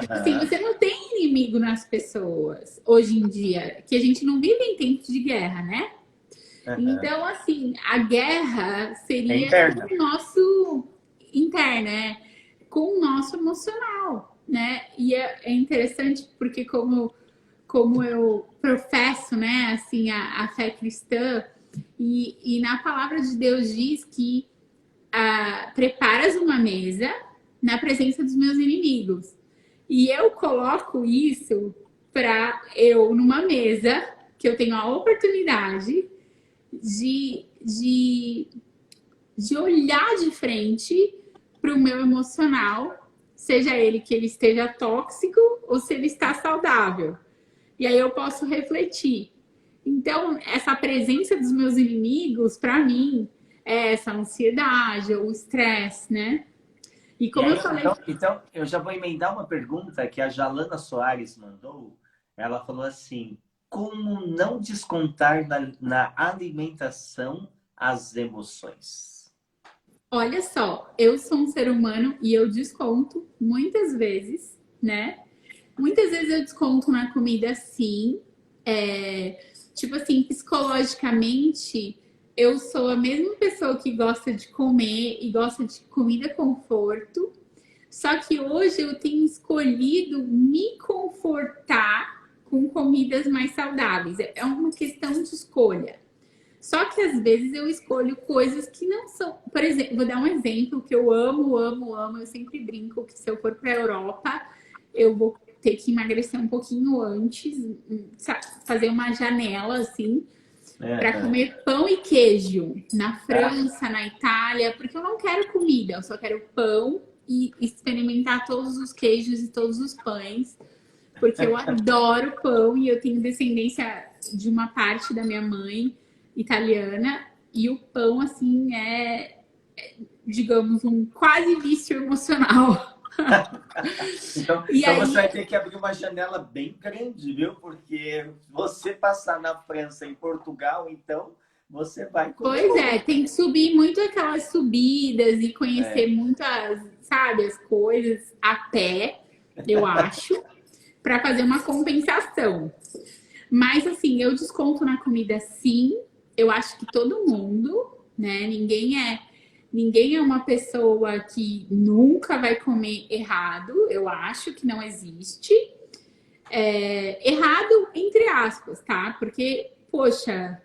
Tipo assim, Aham, você não tem inimigo nas pessoas hoje em dia, que a gente não vive em tempos de guerra, né? aham. Então, assim, a guerra É seria interna. o nosso interna, com o nosso emocional, né? E é interessante porque como eu professo, né, assim, a fé cristã, e na palavra de Deus diz que preparas uma mesa na presença dos meus inimigos. E eu coloco isso para eu, numa mesa, que eu tenho a oportunidade de olhar de frente para o meu emocional, seja ele que ele esteja tóxico ou se ele está saudável. E aí eu posso refletir. Então, essa presença dos meus inimigos, para mim, é essa ansiedade, ou o estresse, né? E como aí, eu falei. Então, eu já vou emendar uma pergunta que a Jalana Soares mandou. Ela falou assim: como não descontar na alimentação as emoções? Olha só, eu sou um ser humano e eu desconto muitas vezes, né? Muitas vezes eu desconto na comida, sim. Tipo assim, psicologicamente, eu sou a mesma pessoa que gosta de comer e gosta de comida conforto. Só que hoje eu tenho escolhido me confortar com comidas mais saudáveis. É uma questão de escolha. Só que às vezes eu escolho coisas que não são. Por exemplo, vou dar um exemplo que eu amo, amo, amo. Eu sempre brinco que se eu for para a Europa, eu vou ter que emagrecer um pouquinho antes, fazer uma janela assim, para comer pão e queijo na França, na Itália, porque eu não quero comida, eu só quero pão e experimentar todos os queijos e todos os pães, porque eu adoro pão e eu tenho descendência de uma parte da minha mãe italiana, e o pão, assim, digamos, um quase vício emocional. Então aí... você vai ter que abrir uma janela bem grande, viu? Porque você passar na França e Portugal, então você vai... Pois é, tem que subir muito aquelas subidas e conhecer muitas, sabe, as coisas a pé, eu acho, para fazer uma compensação. Mas, assim, eu desconto na comida, sim. Eu acho que todo mundo, né? Ninguém é uma pessoa que nunca vai comer errado. Eu acho que não existe. Errado, entre aspas, tá? Porque, poxa,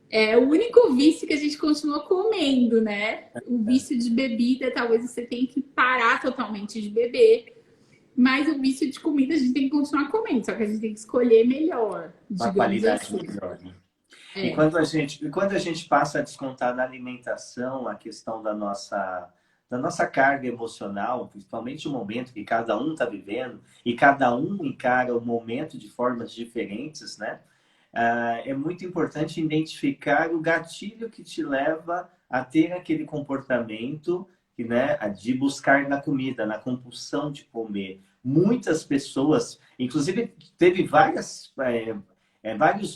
é o único vício que a gente continua comendo, né? O vício de bebida, talvez você tenha que parar totalmente de beber. Mas o vício de comida a gente tem que continuar comendo, só que a gente tem que escolher melhor, uma qualidade assim. melhor, né? E quando a gente passa a descontar na alimentação a questão da nossa carga emocional, principalmente o momento que cada um está vivendo, e cada um encara o momento de formas diferentes, né? É muito importante identificar o gatilho que te leva a ter aquele comportamento, né, de buscar na comida, na compulsão de comer. Muitas pessoas, inclusive teve vários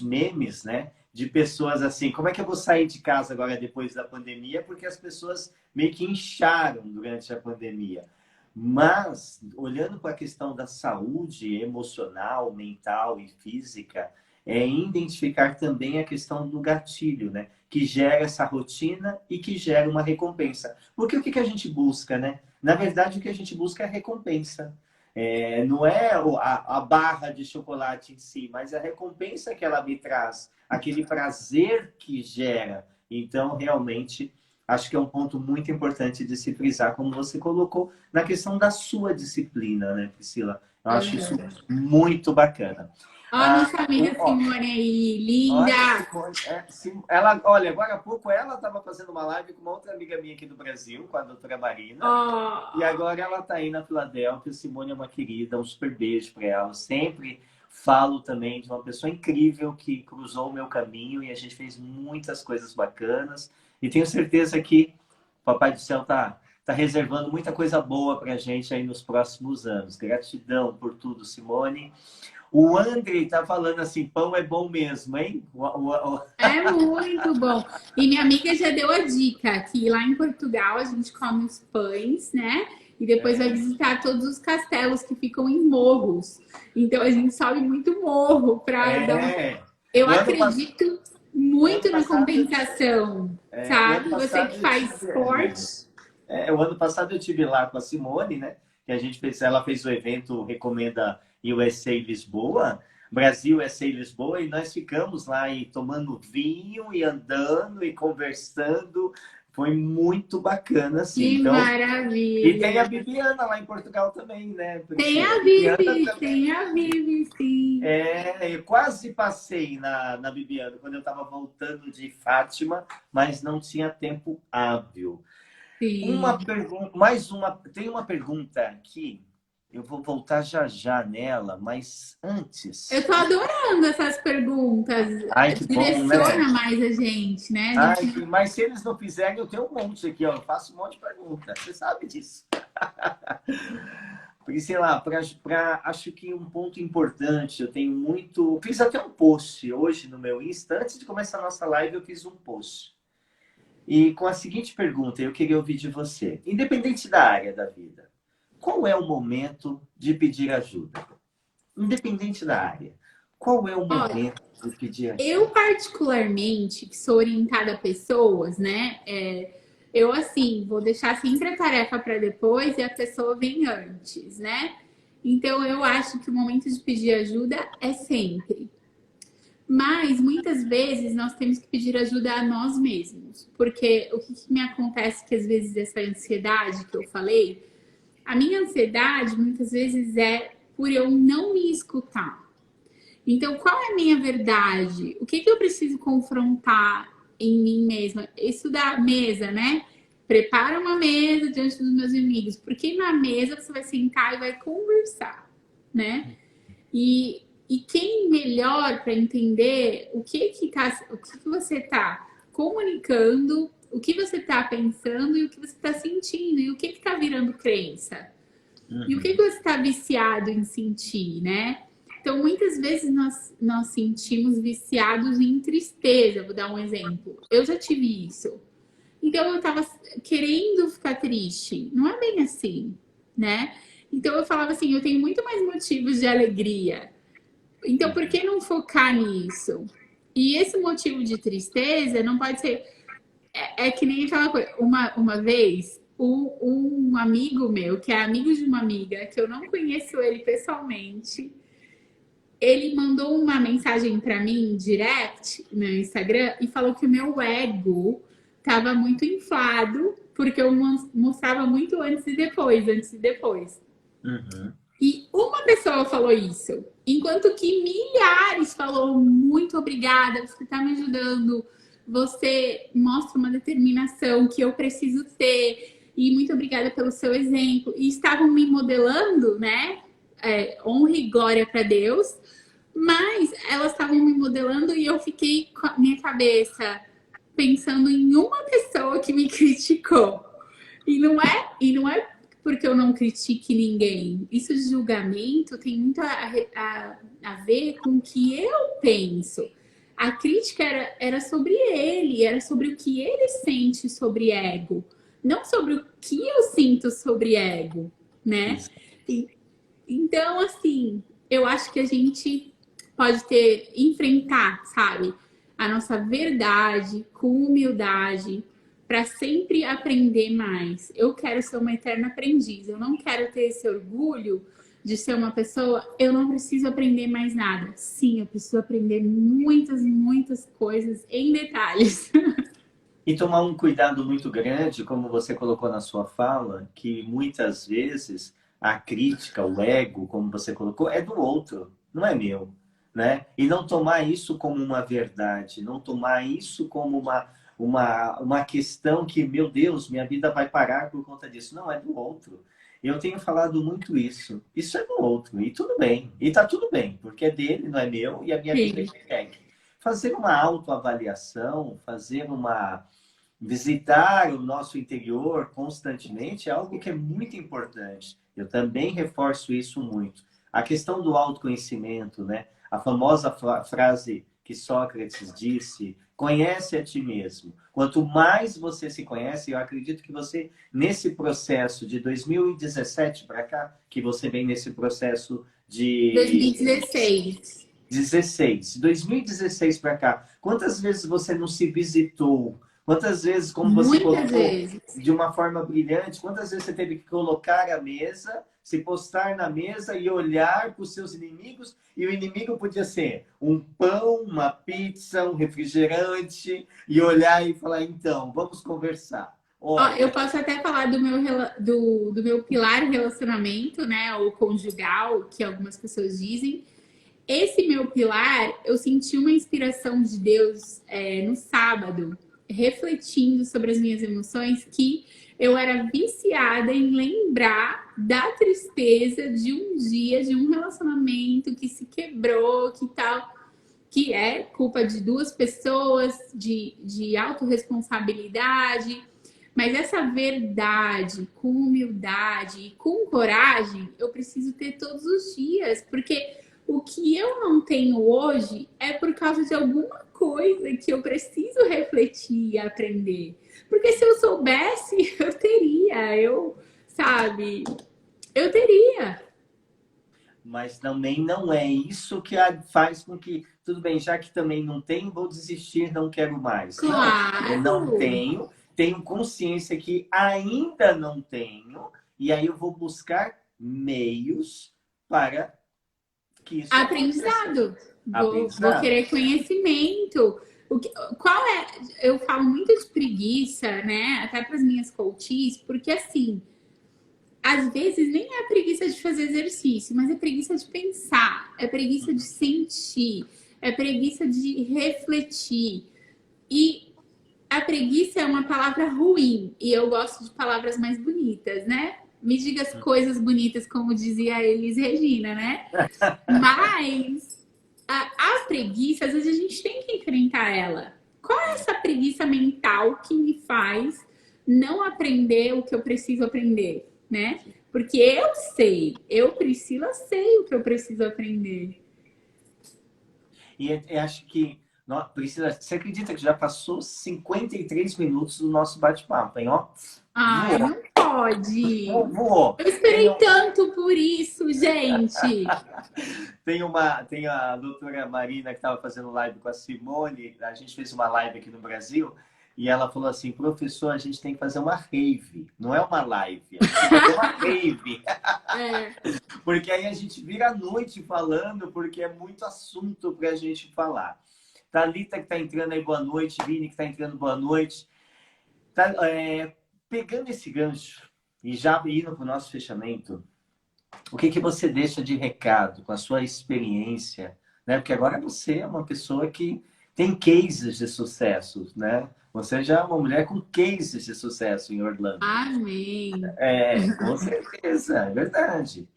memes, né, de pessoas assim, como é que eu vou sair de casa agora depois da pandemia? Porque as pessoas meio que incharam durante a pandemia. Mas, olhando para a questão da saúde emocional, mental e física, identificar também a questão do gatilho, né? Que gera essa rotina e que gera uma recompensa. Porque o que a gente busca, né? Na verdade, o que a gente busca é recompensa. Não é a barra de chocolate em si, mas a recompensa que ela me traz, aquele prazer que gera. Então, realmente, acho que é um ponto muito importante de se frisar, como você colocou, na questão da sua disciplina, né, Priscila? Eu acho isso muito bacana. Olha a nossa amiga Simone aí, linda! Olha, agora há pouco ela estava fazendo uma live com uma outra amiga minha aqui do Brasil, com a doutora Marina. E agora ela está aí na Filadélfia. Simone é uma querida, um super beijo para ela. Eu sempre falo também de uma pessoa incrível que cruzou o meu caminho e a gente fez muitas coisas bacanas. E tenho certeza que o Papai do Céu está reservando muita coisa boa para a gente aí nos próximos anos. Gratidão por tudo, Simone. O André está falando assim, pão é bom mesmo, hein? É muito bom. E minha amiga já deu a dica que lá em Portugal a gente come os pães, né? E depois vai visitar todos os castelos que ficam em morros. Então a gente sobe muito morro para dar. Eu acredito muito na compensação, sabe? Você que faz esporte. O ano passado eu tive lá com a Simone, né? Que a gente fez, ela fez o evento Recomenda USA Lisboa, Brasil USA Lisboa, e nós ficamos lá e tomando vinho e andando e conversando. Foi muito bacana, assim. Que Então, e tem a maravilha! Bibiana lá em Portugal também, né, Tem Priscila? a Bibiana Vivi, também. tem a Vivi, sim. Eu quase passei na Bibiana quando eu estava voltando de Fátima, mas não tinha tempo hábil. Uma Sim. pergunta, tem uma pergunta aqui, eu vou voltar já já nela, mas Eu antes. tô adorando essas perguntas. Ai, que bom, né? Direciona mais a gente, né? A Ai, gente... mas se eles não fizerem, eu tenho um monte aqui, ó. Eu faço um monte de pergunta. Você sabe disso. Priscila, acho que um ponto importante, eu tenho muito. Fiz até um post hoje no meu Insta. Antes de começar a nossa live, eu fiz um post. E com a seguinte pergunta, eu queria ouvir de você. Independente da área da vida, qual é o momento de pedir ajuda? Independente da área, qual é o Olha, momento de pedir eu ajuda? particularmente, que sou orientada a pessoas, né? Eu, assim, vou deixar sempre a tarefa para depois e a pessoa vem antes, né? Então, eu acho que o momento de pedir ajuda é sempre. Mas muitas vezes nós temos que pedir ajuda a nós mesmos, porque o que me acontece que às vezes essa ansiedade que eu falei, a minha ansiedade muitas vezes é por eu não me escutar. Então, qual é a minha verdade? O que, que eu preciso confrontar em mim mesma? Isso da mesa, né? Prepara uma mesa diante dos meus inimigos, porque na mesa você vai sentar e vai conversar, né? E quem melhor para entender o que, que você está comunicando, o que você está pensando e o que você está sentindo, e o que está virando crença. E o que, que Uhum. você está viciado em sentir, né? Então, muitas vezes nós sentimos viciados em tristeza. Vou dar um exemplo. Eu já tive isso. Então, eu estava querendo ficar triste. Não é bem assim, né? Então, eu falava assim: eu tenho muito mais motivos de alegria. Então, por que não focar nisso? E esse motivo de tristeza não pode ser. É que nem aquela coisa. Uma vez, um amigo meu, que é amigo de uma amiga, que eu não conheço ele pessoalmente, ele mandou uma mensagem para mim direct no Instagram e falou que o meu ego estava muito inflado porque eu mostrava muito antes e depois, antes e depois. Uhum. E uma pessoa falou isso, enquanto que milhares falou muito obrigada, você está me ajudando, você mostra uma determinação que eu preciso ter e muito obrigada pelo seu exemplo. E estavam me modelando, né? Honra e glória para Deus, mas elas estavam me modelando e eu fiquei com a minha cabeça pensando em uma pessoa que me criticou. E não é porque eu não critique ninguém. Isso de julgamento tem muito a ver com o que eu penso. A crítica era sobre ele, era sobre o que ele sente sobre ego, não sobre o que eu sinto sobre ego, né? Isso. E, então, assim, eu acho que a gente pode enfrentar, sabe, a nossa verdade com humildade para sempre aprender mais. Eu quero ser uma eterna aprendiz. Eu não quero ter esse orgulho de ser uma pessoa, eu não preciso aprender mais nada. Sim, eu preciso aprender muitas, muitas coisas em detalhes. E tomar um cuidado muito grande, como você colocou na sua fala, que muitas vezes a crítica, o ego, como você colocou, é do outro, não é meu, né? E não tomar isso como uma verdade, não tomar isso como uma questão que, meu Deus, minha vida vai parar por conta disso. Não, é do outro. Eu tenho falado muito isso. Isso é do outro, e tudo bem. E tá tudo bem, porque é dele, não é meu, e a minha vida é Sim, que segue. Fazer uma autoavaliação, fazer uma visitar o nosso interior constantemente é algo que é muito importante. Eu também reforço isso muito. A questão do autoconhecimento, né? A famosa frase que Sócrates disse: conhece a ti mesmo. Quanto mais você se conhece, eu acredito que você, nesse processo de 2017 para cá, que você vem nesse processo de 2016. 16, 2016 para cá, quantas vezes você não se visitou? Quantas vezes, como você Muitas colocou vezes. de uma forma brilhante, quantas vezes você teve que colocar a mesa, se postar na mesa e olhar para os seus inimigos, e o inimigo podia ser um pão, uma pizza, um refrigerante, e olhar e falar, então, vamos conversar. Ó, eu Olha, posso até falar do meu pilar relacionamento, né? Ou conjugal, que algumas pessoas dizem. Esse meu pilar, eu senti uma inspiração de Deus no sábado, refletindo sobre as minhas emoções, que eu era viciada em lembrar da tristeza de um dia, de um relacionamento que se quebrou, que tal, que é culpa de duas pessoas, de autorresponsabilidade. Mas essa verdade, com humildade e com coragem, eu preciso ter todos os dias, porque o que eu não tenho hoje é por causa de alguma coisa que eu preciso refletir e aprender. Porque se eu soubesse, eu teria, sabe, eu teria. mas também não é isso que faz com que, tudo bem, já que também não tenho, vou desistir, não quero mais. Não, eu não Claro. tenho consciência que ainda não tenho, e aí eu vou buscar meios para que isso aconteça. Aprendizado. Vou Aprendizado. querer conhecimento. Qual é? Eu falo muito de preguiça, né? Até para as minhas coaches, porque assim, às vezes nem é preguiça de fazer exercício, mas é preguiça de pensar, é preguiça de sentir, é preguiça de refletir. E a preguiça é uma palavra ruim, e eu gosto de palavras mais bonitas, né? Me diga as coisas bonitas, como dizia a Elis Regina, né? Mas a preguiça, às vezes a gente tem que enfrentar ela. Qual é essa preguiça mental que me faz não aprender o que eu preciso aprender, né? Porque eu sei, eu, Priscila, sei o que eu preciso aprender. E eu acho que, Priscila, você acredita que já passou 53 minutos do nosso bate-papo, hein? Ó, Ai, voou, não pode. voou. Eu esperei tanto por isso, gente. Tem a doutora Marina que estava fazendo live com a Simone. A gente fez uma live aqui no Brasil e ela falou assim: professor, a gente tem que fazer uma rave, não é uma live, a gente tem que fazer uma rave. É. Porque aí a gente vira a noite falando, porque é muito assunto para a gente falar. Thalita que está entrando aí, boa noite. Vini que está entrando, boa noite. Tá, pegando esse gancho e já indo para o nosso fechamento, o que você deixa de recado com a sua experiência, né? Porque agora você é uma pessoa que tem cases de sucesso, né? Você já é uma mulher com cases de sucesso em Orlando. Amém. Com certeza, é verdade.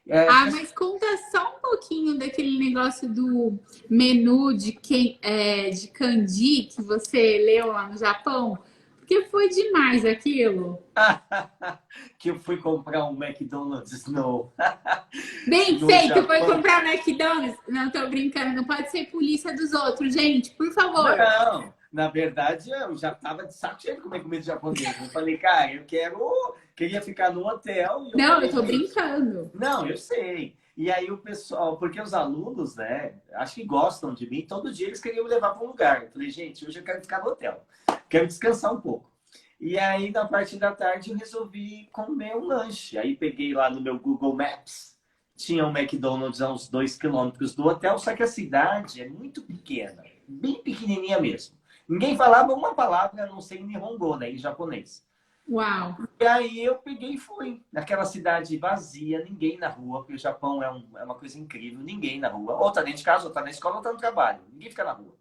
É, Ah, mas conta só um pouquinho daquele negócio do menu de candy que você leu lá no Japão, porque foi demais aquilo. que eu fui comprar um McDonald's Bem no feito, foi Japão. comprar o McDonald's? Não, tô brincando, não pode ser polícia dos outros, gente, por favor. Não, na verdade eu já estava de saco cheio de comer comida japonesa. Eu falei, cara, queria ficar no hotel e eu Não, eu falei, tô gente, brincando. não, eu sei. E aí o pessoal, porque os alunos, né, acho que gostam de mim, todo dia eles queriam me levar para um lugar. Eu falei, gente, hoje eu quero ficar no hotel, quero descansar um pouco. E aí, na parte da tarde, eu resolvi comer um lanche. Aí peguei lá no meu Google Maps, tinha um McDonald's a uns 2 quilômetros do hotel, só que a cidade é muito pequena, bem pequenininha mesmo. Ninguém falava uma palavra, a não ser em Nihongo, né, em japonês. Uau. E aí eu peguei e fui. Naquela cidade vazia, ninguém na rua, porque o Japão é uma coisa incrível, ninguém na rua. Ou tá dentro de casa, ou tá na escola, ou tá no trabalho. Ninguém fica na rua.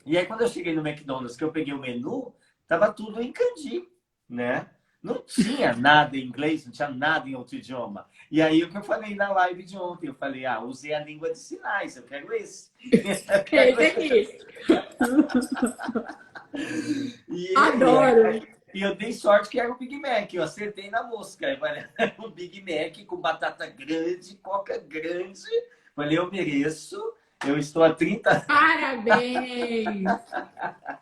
E aí quando eu cheguei no McDonald's, que eu peguei o menu, tava tudo em kanji, né? Não tinha nada em inglês, não tinha nada em outro idioma. E aí o que eu falei na live de ontem, eu falei, usei a língua de sinais, eu quero esse. Eu quero Esse esse. aqui. Adoro. E eu dei sorte que era o Big Mac, eu acertei na mosca. Eu falei, o Big Mac com batata grande, coca grande. Eu falei, eu mereço, eu estou há 30 Parabéns.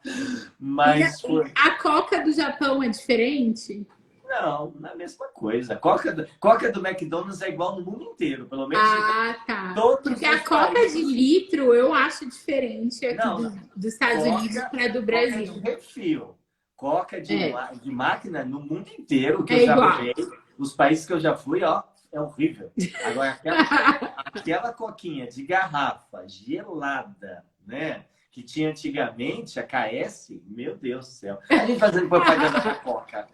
E mas foi. a Coca do Japão é diferente? Não é a mesma coisa. Coca do McDonald's é igual no mundo inteiro, pelo menos em Ah, tá. todos Porque a os Coca de países. litro eu acho diferente aqui Não, dos Estados Unidos para do Coca de Brasil. refil. Coca É, de máquina no mundo inteiro que eu é já igual. provei, os países que eu já fui, ó, é horrível. Agora, aquela coquinha de garrafa gelada, né? Que tinha antigamente, a KS, meu Deus do céu. A gente fazendo propaganda da Coca.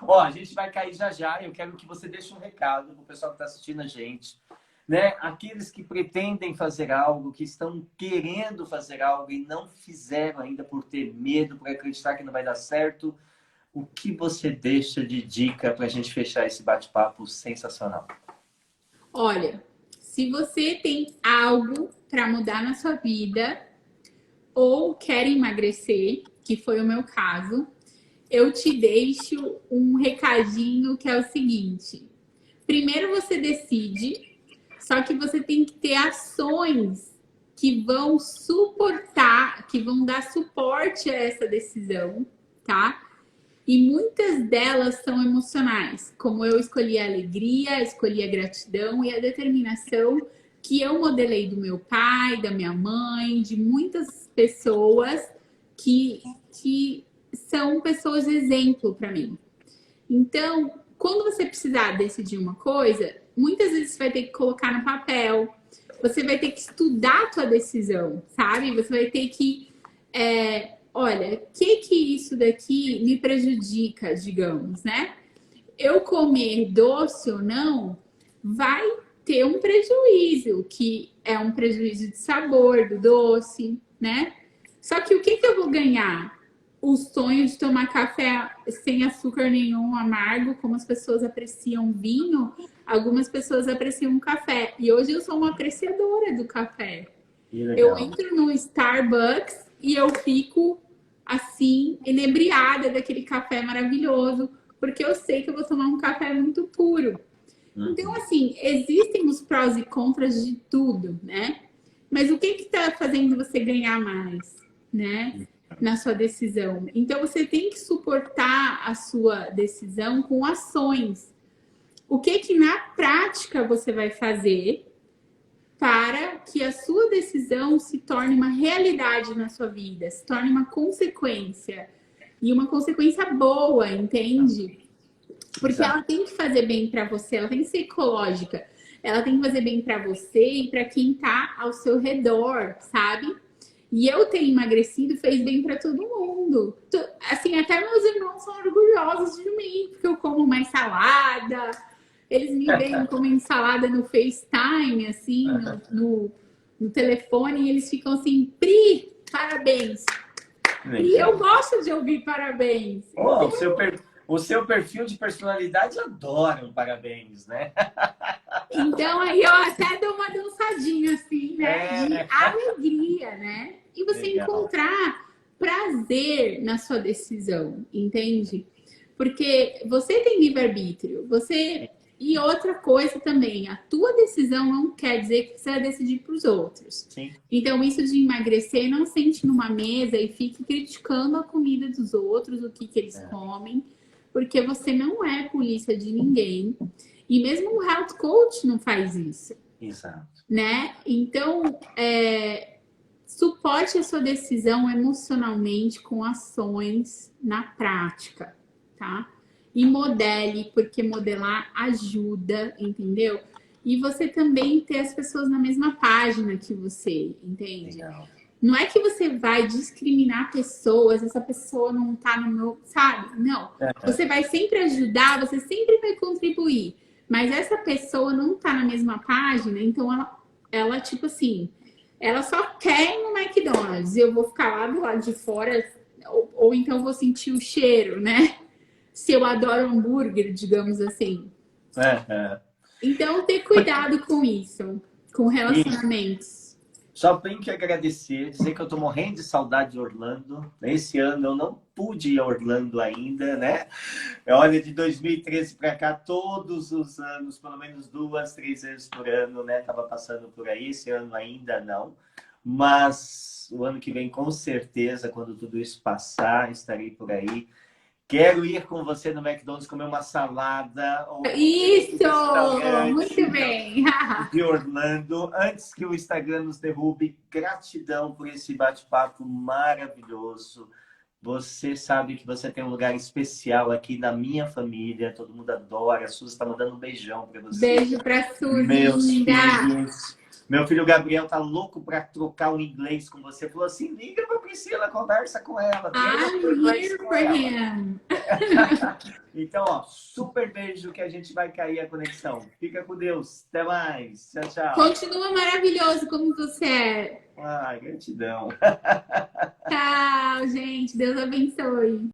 Ó, a gente vai cair já já. Eu quero que você deixe um recado para o pessoal que está assistindo a gente. Né? Aqueles que pretendem fazer algo, que estão querendo fazer algo e não fizeram ainda por ter medo, por acreditar que não vai dar certo. O que você deixa de dica para a gente fechar esse bate-papo sensacional? Olha, se você tem algo para mudar na sua vida ou quer emagrecer, que foi o meu caso, eu te deixo um recadinho que é o seguinte: primeiro você decide, só que você tem que ter ações que vão suportar, que vão dar suporte a essa decisão, tá? E muitas delas são emocionais, como eu escolhi a alegria, escolhi a gratidão e a determinação que eu modelei do meu pai, da minha mãe, de muitas pessoas que são pessoas exemplo para mim. Então, quando você precisar decidir uma coisa, muitas vezes você vai ter que colocar no papel, você vai ter que estudar a tua decisão, sabe? Você vai ter que olha, o que isso daqui me prejudica, digamos, né? Eu comer doce ou não vai ter um prejuízo, que é um prejuízo de sabor do doce, né? Só que o que eu vou ganhar? O sonho de tomar café sem açúcar nenhum, amargo, como as pessoas apreciam vinho, algumas pessoas apreciam café. E hoje eu sou uma apreciadora do café. Que Eu legal. entro no Starbucks e eu fico assim, inebriada daquele café maravilhoso, porque eu sei que eu vou tomar um café muito puro. Então, Uhum. assim, existem os prós e contras de tudo, né? Mas o que está fazendo você ganhar mais, né? Na sua decisão. Então, você tem que suportar a sua decisão com ações. O que na prática você vai fazer para que a sua decisão se torne uma realidade na sua vida, se torne uma consequência e uma consequência boa, entende? Porque Exato. ela tem que fazer bem para você, ela tem que ser ecológica, ela tem que fazer bem para você e para quem está ao seu redor, sabe? E eu ter emagrecido fez bem para todo mundo. Assim, até meus irmãos são orgulhosos de mim, porque eu como mais salada, eles me veem comendo salada no FaceTime, assim, no telefone, e eles ficam assim, Pri, parabéns. E eu Legal. gosto de ouvir parabéns. Oh, Então, o seu perfil de personalidade adora um parabéns, né? aí eu até dou uma dançadinha, assim, né? De É, alegria, né? E você legal. encontrar prazer na sua decisão, entende? Porque você tem livre-arbítrio, você. E outra coisa também, a tua decisão não quer dizer que você vai decidir para os outros. Sim. Então, isso de emagrecer, não sente numa mesa e fique criticando a comida dos outros, o que eles É, comem, porque você não é polícia de ninguém. E mesmo um health coach não faz isso, exato. né? Então, suporte a sua decisão emocionalmente com ações na prática, tá? E modele, porque modelar ajuda, entendeu? E você também ter as pessoas na mesma página que você, entende? Legal. Não é que você vai discriminar pessoas, essa pessoa não tá no meu, sabe? Não. É, Você vai sempre ajudar, você sempre vai contribuir. Mas essa pessoa não tá na mesma página, então ela tipo assim, ela só quer ir no McDonald's. Eu vou ficar lá do lado de fora, ou então vou sentir o cheiro, né? Se eu adoro hambúrguer, digamos assim. é. Então, ter cuidado com isso, com Isso. relacionamentos. Só tenho que agradecer, dizer que eu estou morrendo de saudade de Orlando. Esse ano eu não pude ir a Orlando ainda, né? Olha, de 2013 para cá, todos os anos, pelo menos 2, 3 vezes por ano, né? Tava passando por aí. Esse ano ainda não. Mas o ano que vem, com certeza, quando tudo isso passar, estarei por aí. Quero ir com você no McDonald's comer uma salada ou Isso! restaurante Muito bem! de Orlando. Antes que o Instagram nos derrube, gratidão por esse bate-papo maravilhoso. Você sabe que você tem um lugar especial aqui na minha família. Todo mundo adora. A Suzy está mandando um beijão para você. Beijo pra Suzy, Meus linda! filhos. Meu filho Gabriel tá louco para trocar o inglês com você. Falou assim, liga para Priscila, conversa com ela. Treina I'm o inglês here com for ela. him! Então, ó, super beijo que a gente vai cair a conexão. Fica com Deus. Até mais. Tchau, tchau. Continua maravilhoso como você é. Ai, gratidão. Tchau, gente. Deus abençoe.